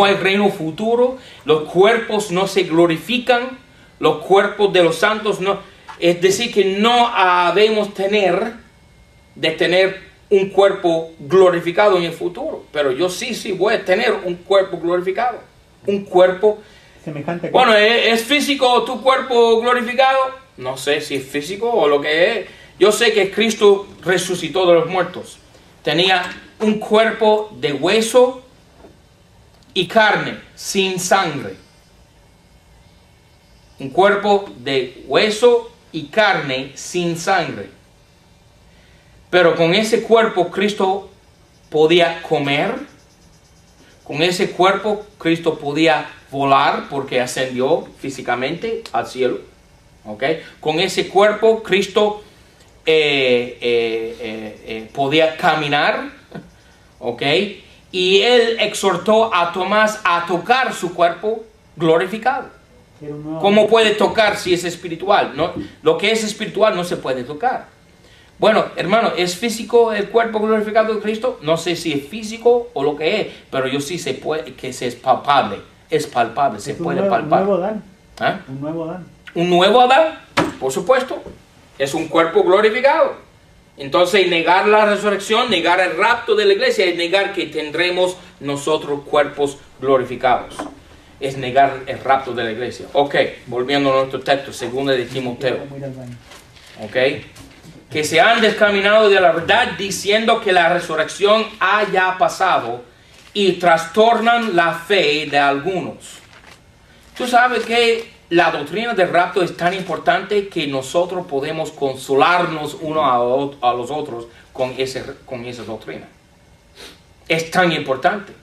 hay reino futuro. Los cuerpos no se glorifican. Los cuerpos de los santos no. Es decir, que no habemos de tener un cuerpo glorificado en el futuro. Pero yo sí voy a tener un cuerpo glorificado. Un cuerpo semejante. Bueno, ¿es físico tu cuerpo glorificado? No sé si es físico o lo que es. Yo sé que Cristo resucitó de los muertos. Tenía un cuerpo de hueso y carne, sin sangre. Un cuerpo de hueso y carne, sin sangre. Pero con ese cuerpo Cristo podía comer. Con ese cuerpo Cristo podía volar porque ascendió físicamente al cielo. ¿Okay? Con ese cuerpo Cristo podía caminar. ¿Okay? Y él exhortó a Tomás a tocar su cuerpo glorificado. ¿Cómo puede tocar si es espiritual? No, lo que es espiritual no se puede tocar. Bueno, hermano, ¿es físico el cuerpo glorificado de Cristo? No sé si es físico o lo que es, pero yo sí sé que es palpable. Es palpable, se puede palpar. Un nuevo Adán. ¿Ah? Un nuevo Adán. ¿Un nuevo Adán? Por supuesto. Es un cuerpo glorificado. Entonces, negar la resurrección, negar el rapto de la iglesia, es negar que tendremos nosotros cuerpos glorificados. Es negar el rapto de la iglesia. Ok, volviendo a nuestro texto, 2 de Timoteo. Ok. Que se han descaminado de la verdad diciendo que la resurrección haya pasado y trastornan la fe de algunos. Tú sabes que la doctrina del rapto es tan importante que nosotros podemos consolarnos unos a los otros con esa doctrina. Es tan importante.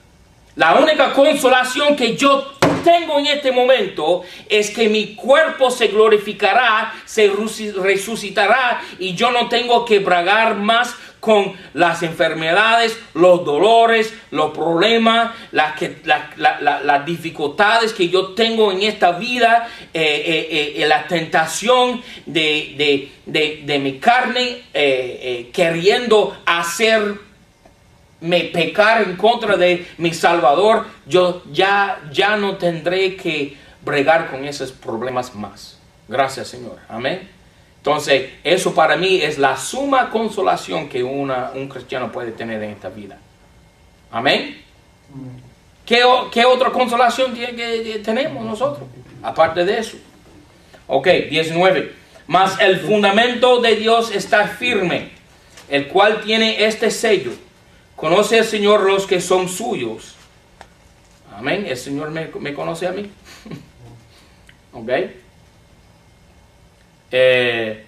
La única consolación que yo tengo en este momento es que mi cuerpo se glorificará, se resucitará y yo no tengo que bragar más con las enfermedades, los dolores, los problemas, las dificultades que yo tengo en esta vida, la tentación de mi carne queriendo me pecar en contra de mi Salvador. Yo ya no tendré que bregar con esos problemas más. Gracias, Señor. Amén. Entonces, eso para mí es la suma consolación que un cristiano puede tener en esta vida. Amén. ¿Qué otra consolación tenemos nosotros? Aparte de eso. Ok, 19. Mas el fundamento de Dios está firme, el cual tiene este sello. Conoce el Señor los que son suyos. Amén. El Señor me conoce a mí. Ok. Es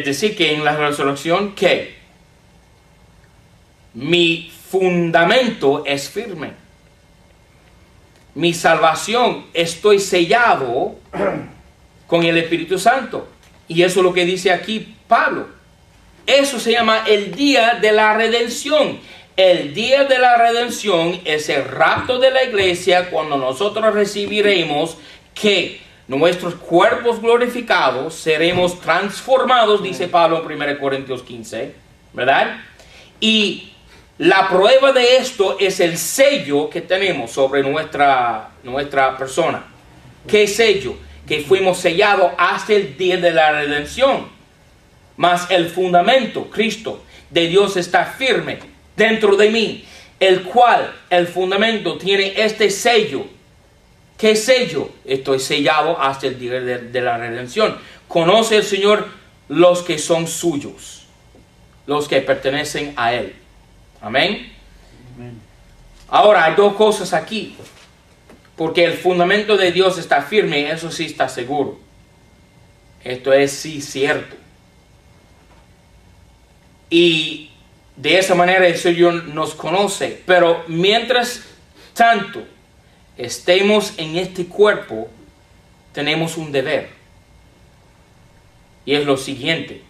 decir, que en la resurrección, ¿qué? Mi fundamento es firme. Mi salvación, estoy sellado con el Espíritu Santo. Y eso es lo que dice aquí Pablo. Eso se llama el día de la redención. El día de la redención es el rapto de la iglesia, cuando nosotros recibiremos que nuestros cuerpos glorificados seremos transformados, dice Pablo en 1 Corintios 15, ¿verdad? Y la prueba de esto es el sello que tenemos sobre nuestra persona. ¿Qué sello? Que fuimos sellados hasta el día de la redención. Mas el fundamento, Cristo, de Dios está firme dentro de mí, el cual, el fundamento, tiene este sello. ¿Qué sello? Estoy sellado hasta el día de la redención. Conoce el Señor los que son suyos, los que pertenecen a Él. Amén. Amén. Ahora hay dos cosas aquí, porque el fundamento de Dios está firme, eso sí está seguro. Esto es sí cierto. Y de esa manera el Señor nos conoce. Pero mientras tanto estemos en este cuerpo, tenemos un deber. Y es lo siguiente: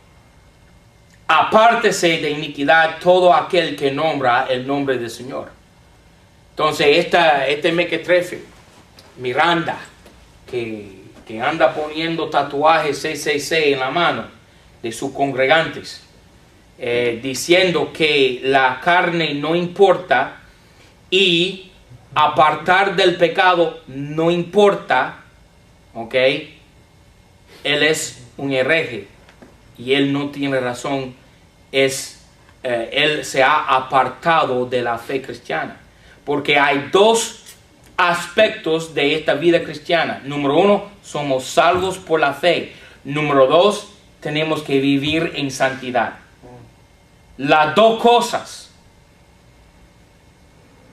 apártese de iniquidad todo aquel que nombra el nombre del Señor. Entonces este mequetrefe, Miranda, que anda poniendo tatuajes 666 en la mano de sus congregantes, diciendo que la carne no importa y apartar del pecado no importa, ¿ok? Él es un hereje y él no tiene razón. Él se ha apartado de la fe cristiana, porque hay dos aspectos de esta vida cristiana. Número uno, somos salvos por la fe. Número dos, tenemos que vivir en santidad. Las dos cosas.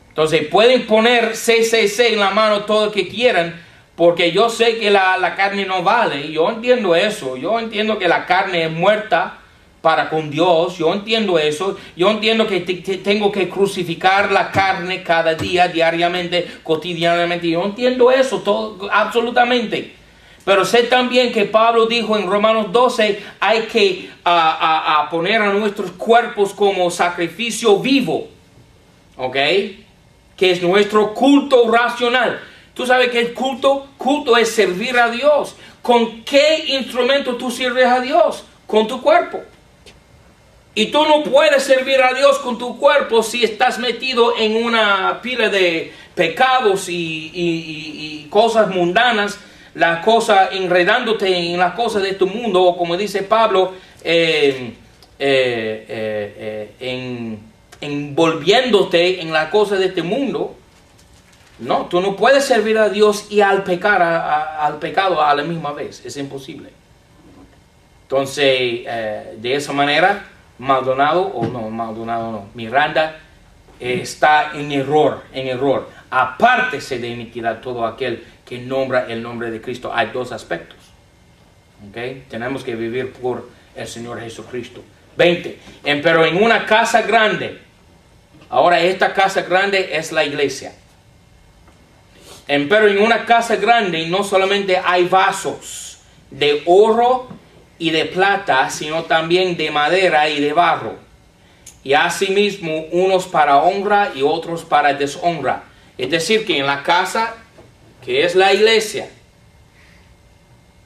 Entonces pueden poner 666 en la mano todo lo que quieran, porque yo sé que la carne no vale. Yo entiendo eso. Yo entiendo que la carne es muerta para con Dios. Yo entiendo eso. Yo entiendo que tengo que crucificar la carne cada día, diariamente, cotidianamente. Yo entiendo eso todo, absolutamente. Pero sé también que Pablo dijo en Romanos 12, hay que poner a nuestros cuerpos como sacrificio vivo, ¿ok? Que es nuestro culto racional. ¿Tú sabes qué es culto? Culto es servir a Dios. ¿Con qué instrumento tú sirves a Dios? Con tu cuerpo. Y tú no puedes servir a Dios con tu cuerpo si estás metido en una pila de pecados y cosas mundanas, las cosas enredándote en las cosas de tu mundo, o como dice Pablo, envolviéndote en las cosas de este mundo. No, tú no puedes servir a Dios y al pecado a la misma vez. Es imposible. Entonces, de esa manera, Miranda está en error. Apártese de iniquidad todo aquel que nombra el nombre de Cristo. Hay dos aspectos. ¿Okay? Tenemos que vivir por el Señor Jesucristo. 20. Pero en una casa grande. Ahora esta casa grande es la iglesia. Pero en una casa grande no solamente hay vasos de oro y de plata, sino también de madera y de barro. Y asimismo unos para honra y otros para deshonra. Es decir, que en la casa, que es la iglesia,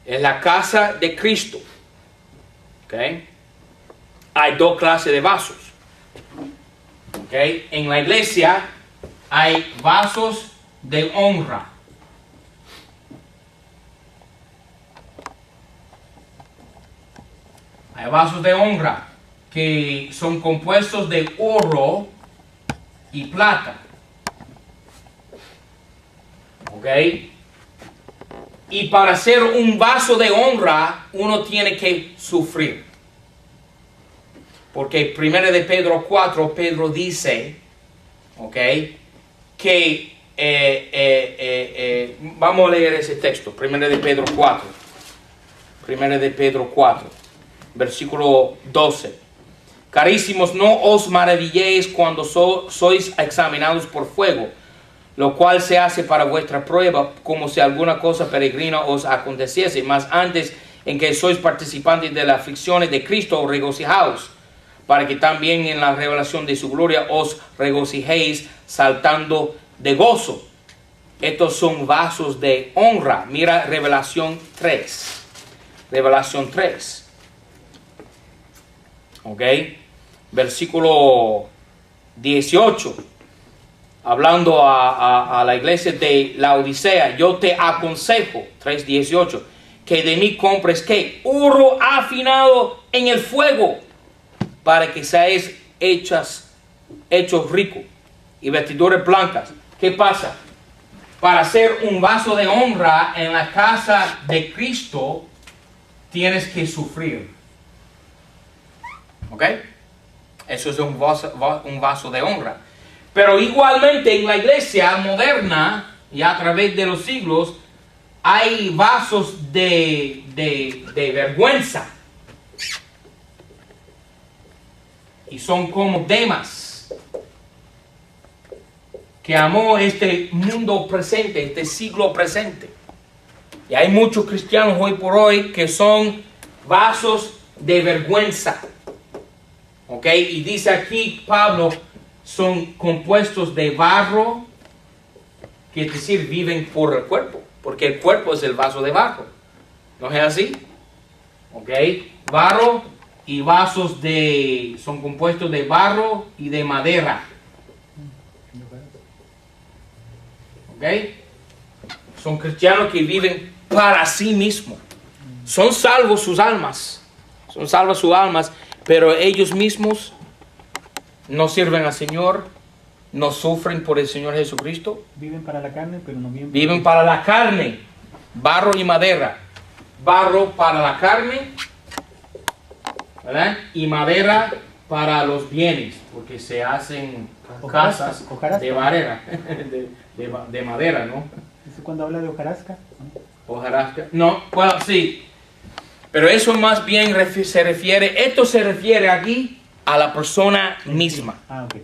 es la casa de Cristo, ¿okay? Hay dos clases de vasos, ¿okay? En la iglesia hay vasos de honra. Hay vasos de honra que son compuestos de oro y plata. ¿Ok? Y para ser un vaso de honra, uno tiene que sufrir. Porque 1 de Pedro 4, Pedro dice, ¿ok? Que, vamos a leer ese texto, 1 de Pedro 4. 1 de Pedro 4, versículo 12. Carísimos, no os maravilléis cuando sois examinados por fuego, lo cual se hace para vuestra prueba, como si alguna cosa peregrina os aconteciese. Mas antes, en que sois participantes de las aflicciones de Cristo, regocijaos, para que también en la revelación de su gloria os regocijéis saltando de gozo. Estos son vasos de honra. Mira Revelación 3. Revelación 3. Ok. Versículo 18. Hablando a la iglesia de la Odisea. Yo te aconsejo, 3:18, que de mí compres ¿qué? Oro afinado en el fuego, para que seáis hechos ricos, y vestiduras blancas. ¿Qué pasa? Para ser un vaso de honra en la casa de Cristo, tienes que sufrir. ¿Ok? Eso es un vaso de honra. Pero igualmente en la iglesia moderna y a través de los siglos, hay vasos de vergüenza. Y son como Demas, que amó este mundo presente, este siglo presente. Y hay muchos cristianos hoy por hoy que son vasos de vergüenza. ¿Ok? Y dice aquí Pablo, son compuestos de barro, que es decir, viven por el cuerpo, porque el cuerpo es el vaso de barro. ¿No es así? ¿Ok? Barro y vasos son compuestos de barro y de madera. ¿Ok? Son cristianos que viven para sí mismos. Son salvos sus almas. Son salvas sus almas, pero ellos mismos no sirven al Señor, no sufren por el Señor Jesucristo. Viven para la carne, pero no viven. Viven para la carne, barro y madera. Barro para la carne, ¿verdad? Y madera para los bienes, porque se hacen casas de madera, de madera, ¿no? ¿Eso cuando habla de hojarasca? Hojarasca. No, bueno, sí. Pero eso más bien se refiere aquí a la persona misma. Ah, ok.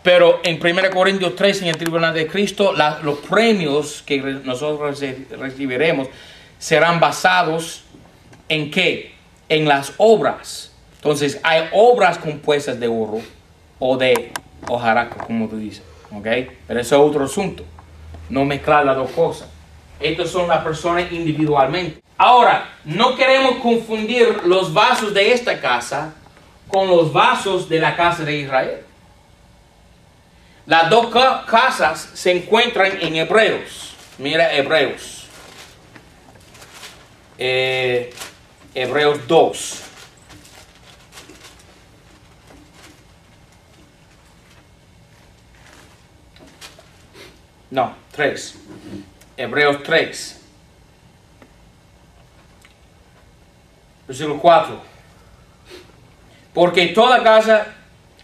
Pero en 1 Corintios 3, en el tribunal de Cristo, los premios que nosotros recibiremos serán basados en ¿qué? En las obras. Entonces, hay obras compuestas de oro o de hojarasca, como tú dices. ¿Ok? Pero eso es otro asunto. No mezclar las dos cosas. Estos son las personas individualmente. Ahora, no queremos confundir los vasos de esta casa con los vasos de la casa de Israel. Las dos casas se encuentran en Hebreos. Mira Hebreos. Hebreos 2. No, 3. Hebreos 3. Versículo 4. Porque toda casa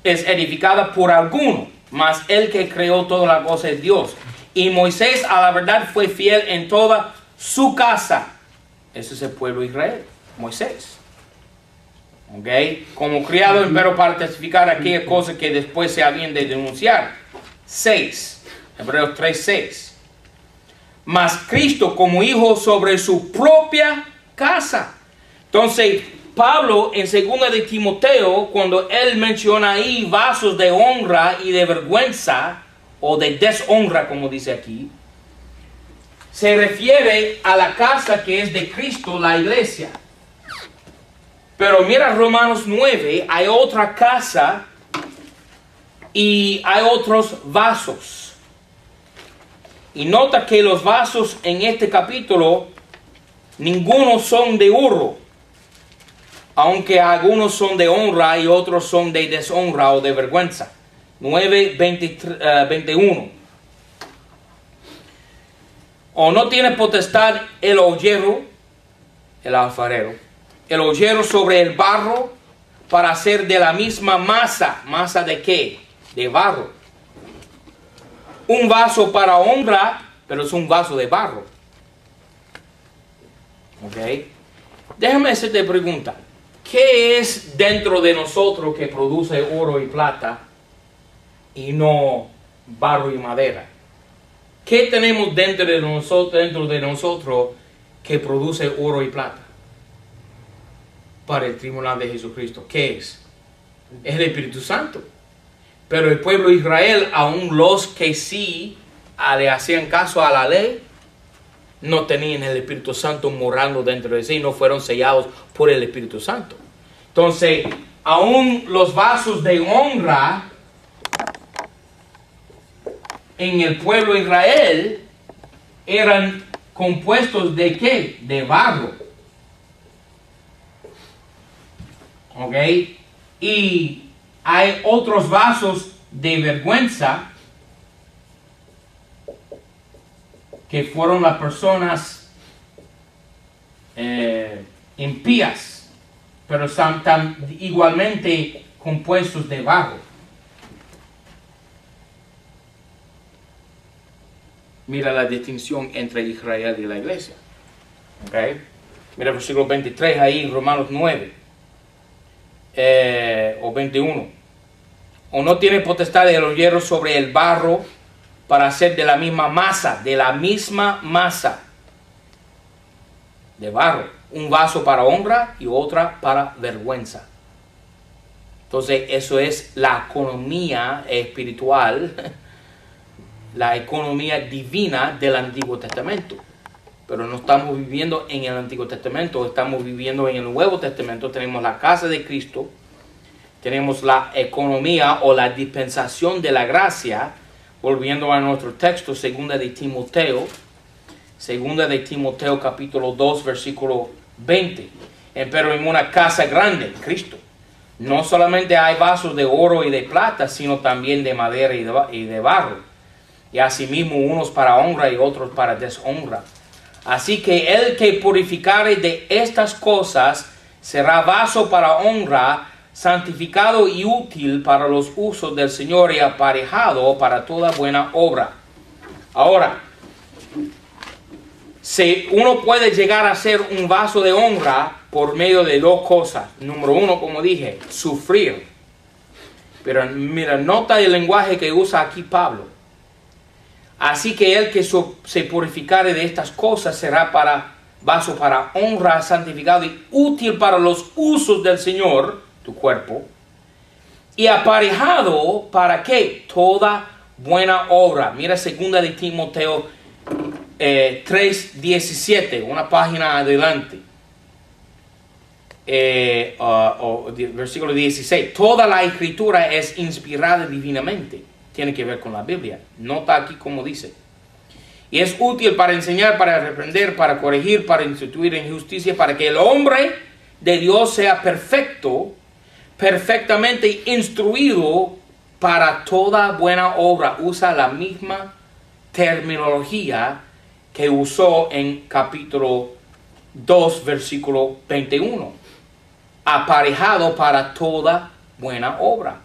es edificada por alguno, mas el que creó toda la cosa es Dios. Y Moisés a la verdad fue fiel en toda su casa. Ese es el pueblo de Israel, Moisés. ¿Ok? Como criado, pero para testificar aquellas cosas que después se habían de denunciar. 6. Hebreos 3, 6. Mas Cristo como hijo sobre su propia casa. Entonces, Pablo en 2 de Timoteo, cuando él menciona ahí vasos de honra y de vergüenza, o de deshonra, como dice aquí, se refiere a la casa que es de Cristo, la iglesia. Pero mira Romanos 9, hay otra casa y hay otros vasos. Y nota que los vasos en este capítulo, ninguno son de oro, aunque algunos son de honra y otros son de deshonra o de vergüenza. 9, 21. O no tiene potestad el ollero, el alfarero, el ollero sobre el barro para hacer de la misma masa. ¿Masa de qué? De barro. Un vaso para honra, pero es un vaso de barro. ¿Ok? Déjame hacerte pregunta. ¿Qué es dentro de nosotros que produce oro y plata y no barro y madera? ¿Qué tenemos dentro de nosotros que produce oro y plata? Para el tribunal de Jesucristo. ¿Qué es? Es el Espíritu Santo. Pero el pueblo de Israel, aún los que sí le hacían caso a la ley, no tenían el Espíritu Santo morando dentro de sí, no fueron sellados por el Espíritu Santo. Entonces, aún los vasos de honra en el pueblo de Israel eran compuestos de ¿qué? De barro. ¿Ok? Y hay otros vasos de vergüenza que fueron las personas impías, pero están igualmente compuestos de barro. Mira la distinción entre Israel y la iglesia. ¿Okay? Mira el versículo 23 ahí en Romanos 9 o 21. O no tiene potestad el ollero sobre el barro para hacer de la misma masa de barro, un vaso para honra y otra para vergüenza. Entonces eso es la economía espiritual, la economía divina del Antiguo Testamento. Pero no estamos viviendo en el Antiguo Testamento, estamos viviendo en el Nuevo Testamento. Tenemos la casa de Cristo, tenemos la economía o la dispensación de la gracia. Volviendo a nuestro texto, segunda de Timoteo capítulo 2, versículo 20. Pero en una casa grande, Cristo, no solamente hay vasos de oro y de plata, sino también de madera y de barro. Y asimismo unos para honra y otros para deshonra. Así que el que purificare de estas cosas será vaso para honra, santificado y útil para los usos del Señor y aparejado para toda buena obra. Ahora, uno puede llegar a ser un vaso de honra por medio de dos cosas. Número uno, como dije, sufrir. Pero mira, nota el lenguaje que usa aquí Pablo. Así que el que se purificare de estas cosas será vaso para honra, santificado y útil para los usos del Señor, tu cuerpo, y aparejado para ¿qué? Toda buena obra. Mira 2 de Timoteo 3:17, una página adelante. Versículo 16. Toda la escritura es inspirada divinamente. Tiene que ver con la Biblia. Nota aquí como dice. Y es útil para enseñar, para reprender, para corregir, para instituir en justicia, para que el hombre de Dios sea perfecto, perfectamente instruido para toda buena obra. Usa la misma terminología que usó en capítulo 2, versículo 21. Aparejado para toda buena obra.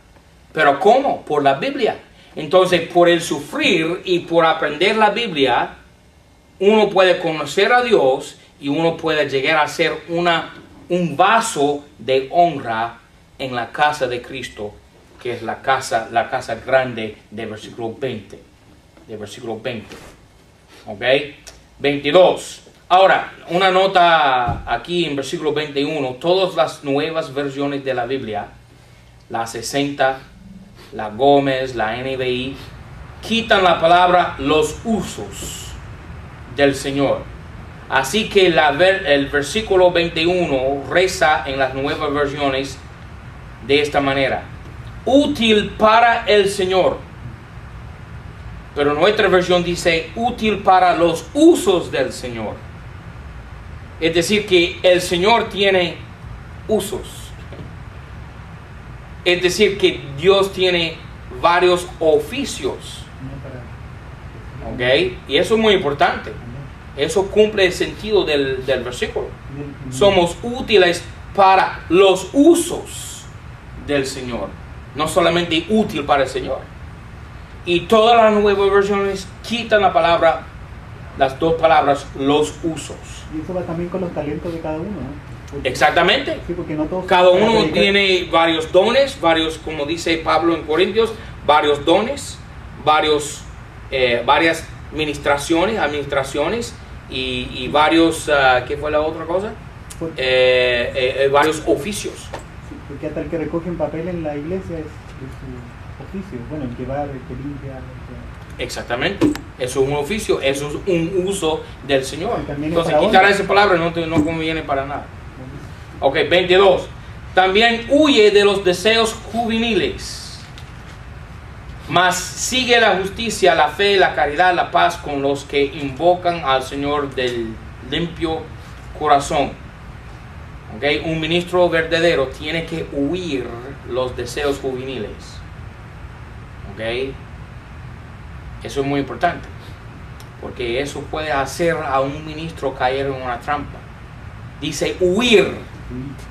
¿Pero cómo? Por la Biblia. Entonces, por el sufrir y por aprender la Biblia, uno puede conocer a Dios y uno puede llegar a ser un vaso de honra en la casa de Cristo, que es la casa grande de versículo 20. ¿Ok? 22. Ahora, una nota aquí en versículo 21. Todas las nuevas versiones de la Biblia, la 60, la Gómez, la NBI, quitan la palabra los usos del Señor. Así que el versículo 21 reza en las nuevas versiones de esta manera: útil para el Señor. Pero nuestra versión dice útil para los usos del Señor. Es decir, que el Señor tiene usos. Es decir, que Dios tiene varios oficios. ¿Ok? Y eso es muy importante. Eso cumple el sentido del versículo. Somos útiles para los usos del Señor, no solamente útil para el Señor. Y todas las nuevas versiones quitan las dos palabras, los usos. Y eso va también con los talentos de cada uno, ¿no? Exactamente. Sí, porque no todos Cada uno tiene varios dones, como dice Pablo en Corintios, varios dones, varias administraciones y varios, ¿qué fue la otra cosa? Varios oficios. Sí, porque hasta el que recoge un papel en la iglesia es su oficio. Bueno, el que va, el que limpia. Exactamente. Eso es un oficio, eso es un uso del Señor. Entonces, para quitar honra. esa palabra no conviene para nada. Ok, 22. También huye de los deseos juveniles, mas sigue la justicia, la fe, la caridad, la paz con los que invocan al Señor del limpio corazón. Okay. Un ministro verdadero tiene que huir los deseos juveniles. Okay. Eso es muy importante, porque eso puede hacer a un ministro caer en una trampa. Dice huir,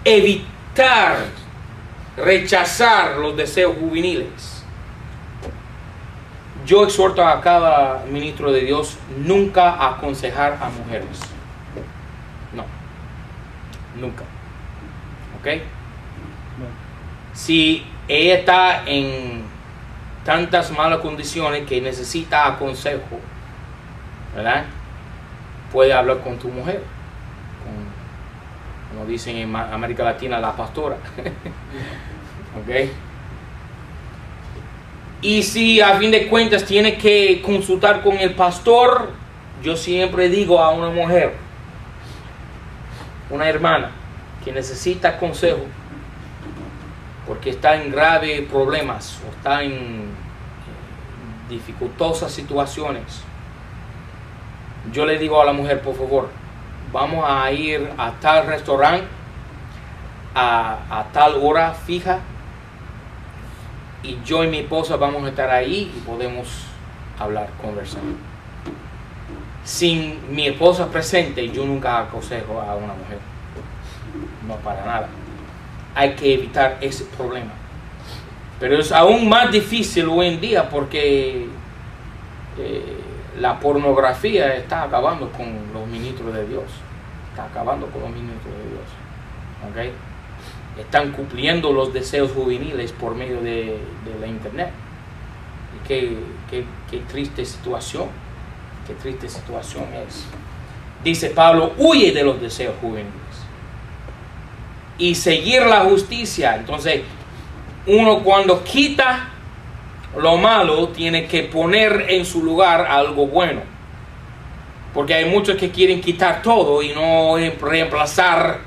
evitar, rechazar los deseos juveniles. Yo exhorto a cada ministro de Dios nunca a aconsejar a mujeres. No, nunca. ¿Ok? Si ella está en tantas malas condiciones que necesita consejo, ¿verdad? Puede hablar con tu mujer, como dicen en América Latina, la pastora. ¿Ok? Y si a fin de cuentas tiene que consultar con el pastor, yo siempre digo a una mujer, una hermana que necesita consejo porque está en graves problemas o está en dificultosas situaciones, yo le digo a la mujer, por favor, vamos a ir a tal restaurante a tal hora fija, y yo y mi esposa vamos a estar ahí y podemos hablar, conversar. Sin mi esposa presente, yo nunca aconsejo a una mujer. No, para nada. Hay que evitar ese problema. Pero es aún más difícil hoy en día porque la pornografía está acabando con los ministros de Dios. Está acabando con los ministros de Dios. ¿Okay? Están cumpliendo los deseos juveniles por medio de la internet. Y qué triste situación. Qué triste situación es. Dice Pablo, huye de los deseos juveniles y seguir la justicia. Entonces, uno cuando quita lo malo tiene que poner en su lugar algo bueno, porque hay muchos que quieren quitar todo y no reemplazar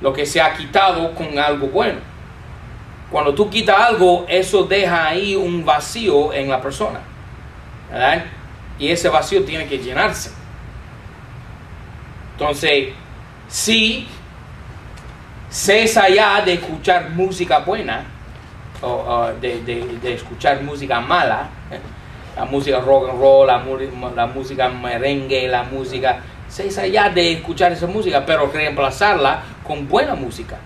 lo que se ha quitado con algo bueno. Cuando tú quitas algo, eso deja ahí un vacío en la persona, ¿verdad? Y ese vacío tiene que llenarse. Entonces, si cesa ya de escuchar música buena o de escuchar música mala, la música rock and roll, la música merengue, la música, cesa ya de escuchar esa música, pero reemplazarla con buena música,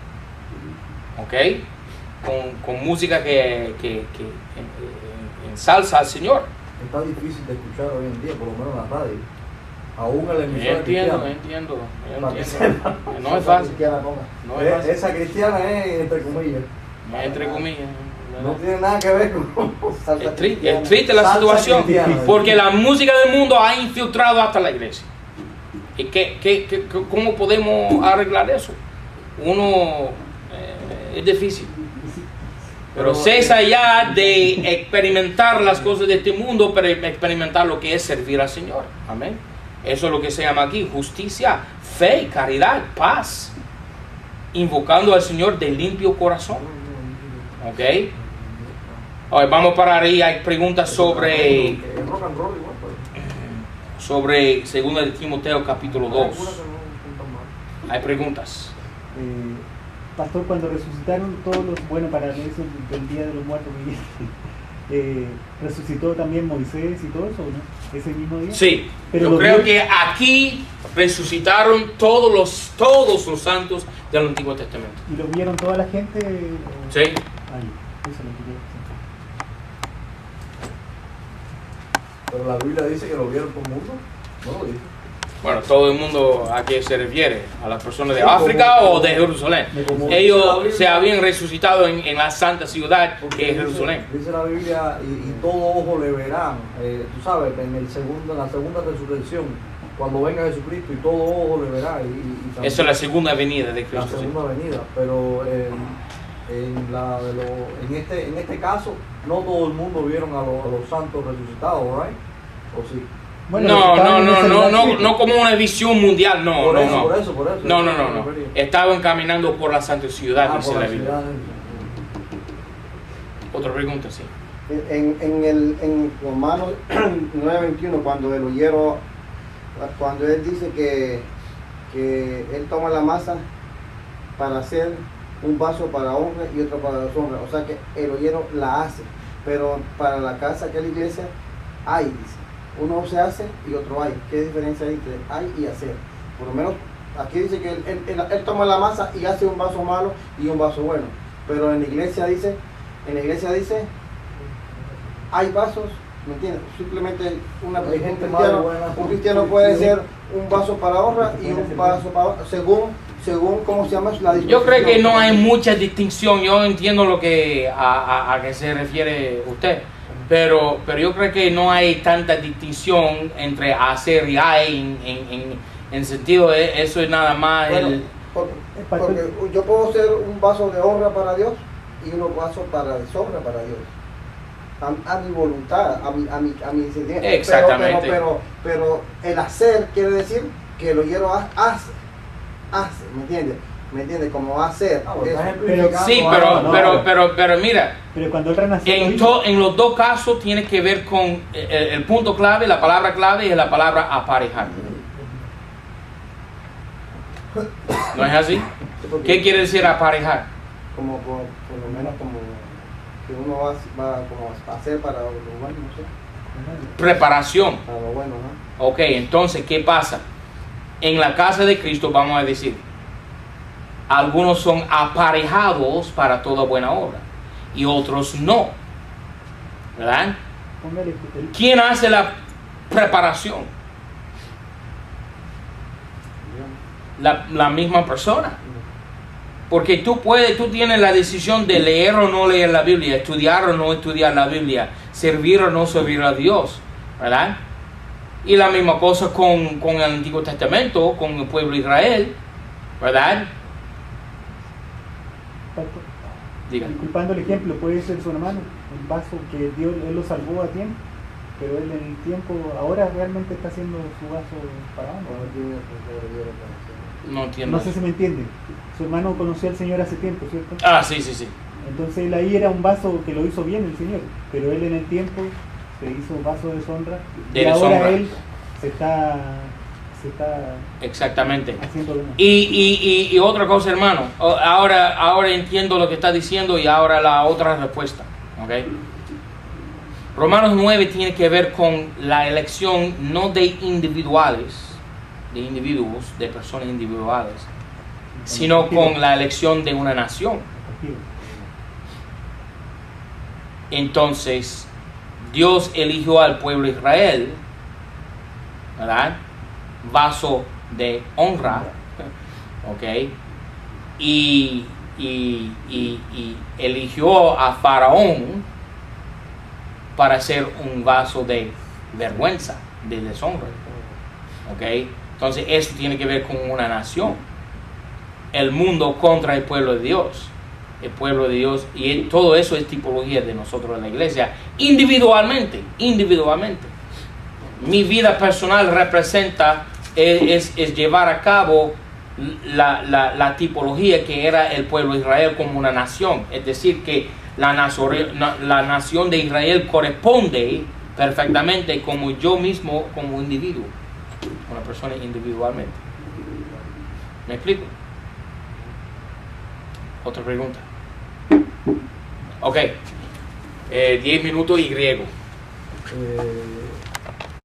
¿ok? Con música que ensalza al Señor. Está difícil de escuchar hoy en día, por lo menos en la radio. Aún en la emisora Entiendo. No es fácil. Esa cristiana es entre comillas. Entre comillas. No tiene nada que ver con salsa cristiana. Es triste la situación, cristiana, porque la música del mundo ha infiltrado hasta la iglesia. ¿Y cómo podemos arreglar eso? Es difícil. Pero cesa ya de experimentar las cosas de este mundo, pero experimentar lo que es servir al Señor. Amén. Eso es lo que se llama aquí: justicia, fe, caridad, paz. Invocando al Señor de limpio corazón. ¿Ok? Hoy vamos a parar ahí. Hay preguntas sobre 2 de Timoteo capítulo 2. Hay preguntas. Pastor, cuando resucitaron todos los, bueno, para eso del Día de los Muertos, resucitó también Moisés y todo eso, ¿no? Ese mismo día. Sí, Pero yo lo creo vio- que aquí resucitaron todos los santos del Antiguo Testamento. ¿Y lo vieron toda la gente? Sí. Ahí, eso es lo que yo- Pero la Biblia dice que lo vieron todo el mundo. No lo dice. Bueno, todo el mundo a qué se refiere, a las personas de Sí, África como- o de Jerusalén. como Ellos dice la Biblia- se habían resucitado en la santa ciudad que es dice- Jerusalén. Dice la Biblia, y todo ojo le verán. Tú sabes, en la segunda resurrección, cuando venga Jesucristo y todo ojo le verá. Y Esa es la segunda venida de la Cristo. sí. segunda venida. Pero en este caso, no todo el mundo vieron a los santos resucitados, ¿right? ¿O sí? Bueno, No, estaban no, en ese no, no, lugar, no, sí. no como una visión mundial, no, Por no, eso, no. por eso. No, no, no, no. Estaban caminando por la santa ciudad, dice por la la Biblia. ciudad. Otra pregunta, sí. En Romanos 9:21, cuando cuando él dice que él toma la masa para hacer un vaso para honra y otro para deshonra, o sea que el ollero la hace, pero para la casa que es la iglesia hay, dice, uno se hace y otro hay. ¿Qué diferencia hay entre hay y hacer? Por lo menos aquí dice que él toma la masa y hace un vaso malo y un vaso bueno, pero en la iglesia dice hay vasos, ¿me entiendes? Simplemente Hay gente mala y buena. un cristiano puede ser un vaso para honra y un vaso para según cómo se llama la disposición. Yo creo que no hay mucha distinción. Yo entiendo lo que a qué se refiere usted, pero yo creo que no hay tanta distinción entre hacer y hay en sentido de eso es nada más Bueno, el porque yo puedo ser un vaso de honra para Dios y un vaso para deshonra para Dios. A mi voluntad, a mi sentimiento. Exactamente. Pero el hacer quiere decir que el ollero hace, ¿me entiendes? ¿Me entiendes? Como hacer. Estás Eso. ejemplificando sí, algo, no, pero mira, Pero cuando él renació, en los dos casos tiene que ver con el punto clave, la palabra clave es la palabra aparejar. ¿No es así? ¿Qué quiere decir aparejar? Como por lo menos como que uno va como a hacer para lo bueno, no sé. Preparación. Para lo bueno, ¿no? Ok, entonces, ¿qué pasa? En la casa de Cristo, vamos a decir, algunos son aparejados para toda buena obra y otros no. ¿Verdad? póngale ¿Quién hace la preparación? La misma persona. Porque tú tienes la decisión de leer o no leer la Biblia, estudiar o no estudiar la Biblia, servir o no servir a Dios, ¿verdad? Y la misma cosa con el Antiguo Testamento, con el pueblo de Israel, ¿verdad? Diga. Disculpando el ejemplo, puede ser su hermano, el vaso que Dios él lo salvó a tiempo, pero él en el tiempo ahora realmente está haciendo su vaso para honra. No entiendo. No sé si me entiende. Su hermano conoció al Señor hace tiempo, ¿cierto? Ah, sí, sí, sí. Entonces él ahí era un vaso que lo hizo bien el Señor, pero él en el tiempo se hizo vaso de deshonra y De ahora deshonra. él se está Exactamente. haciendo de nuevo. Y otra cosa, hermano. Ahora entiendo lo que está diciendo y ahora la otra respuesta. ¿Ok? Romanos 9 tiene que ver con la elección no de individuales, de individuos, de personas individuales, sino con la elección de una nación. Entonces, Dios eligió al pueblo de Israel, ¿verdad? Vaso de honra, ¿ok? Y eligió a Faraón para ser un vaso de vergüenza, de deshonra, ¿ok? Entonces, eso tiene que ver con una nación. El mundo contra el pueblo de Dios. El pueblo de Dios, y todo eso es tipología de nosotros en la iglesia, individualmente. Mi vida personal representa, es llevar a cabo la tipología que era el pueblo de Israel como una nación. Es decir, que la nación de Israel corresponde perfectamente como yo mismo, como individuo, una persona individualmente. ¿Me explico? Otra pregunta. Ok. 10 minutos y griego.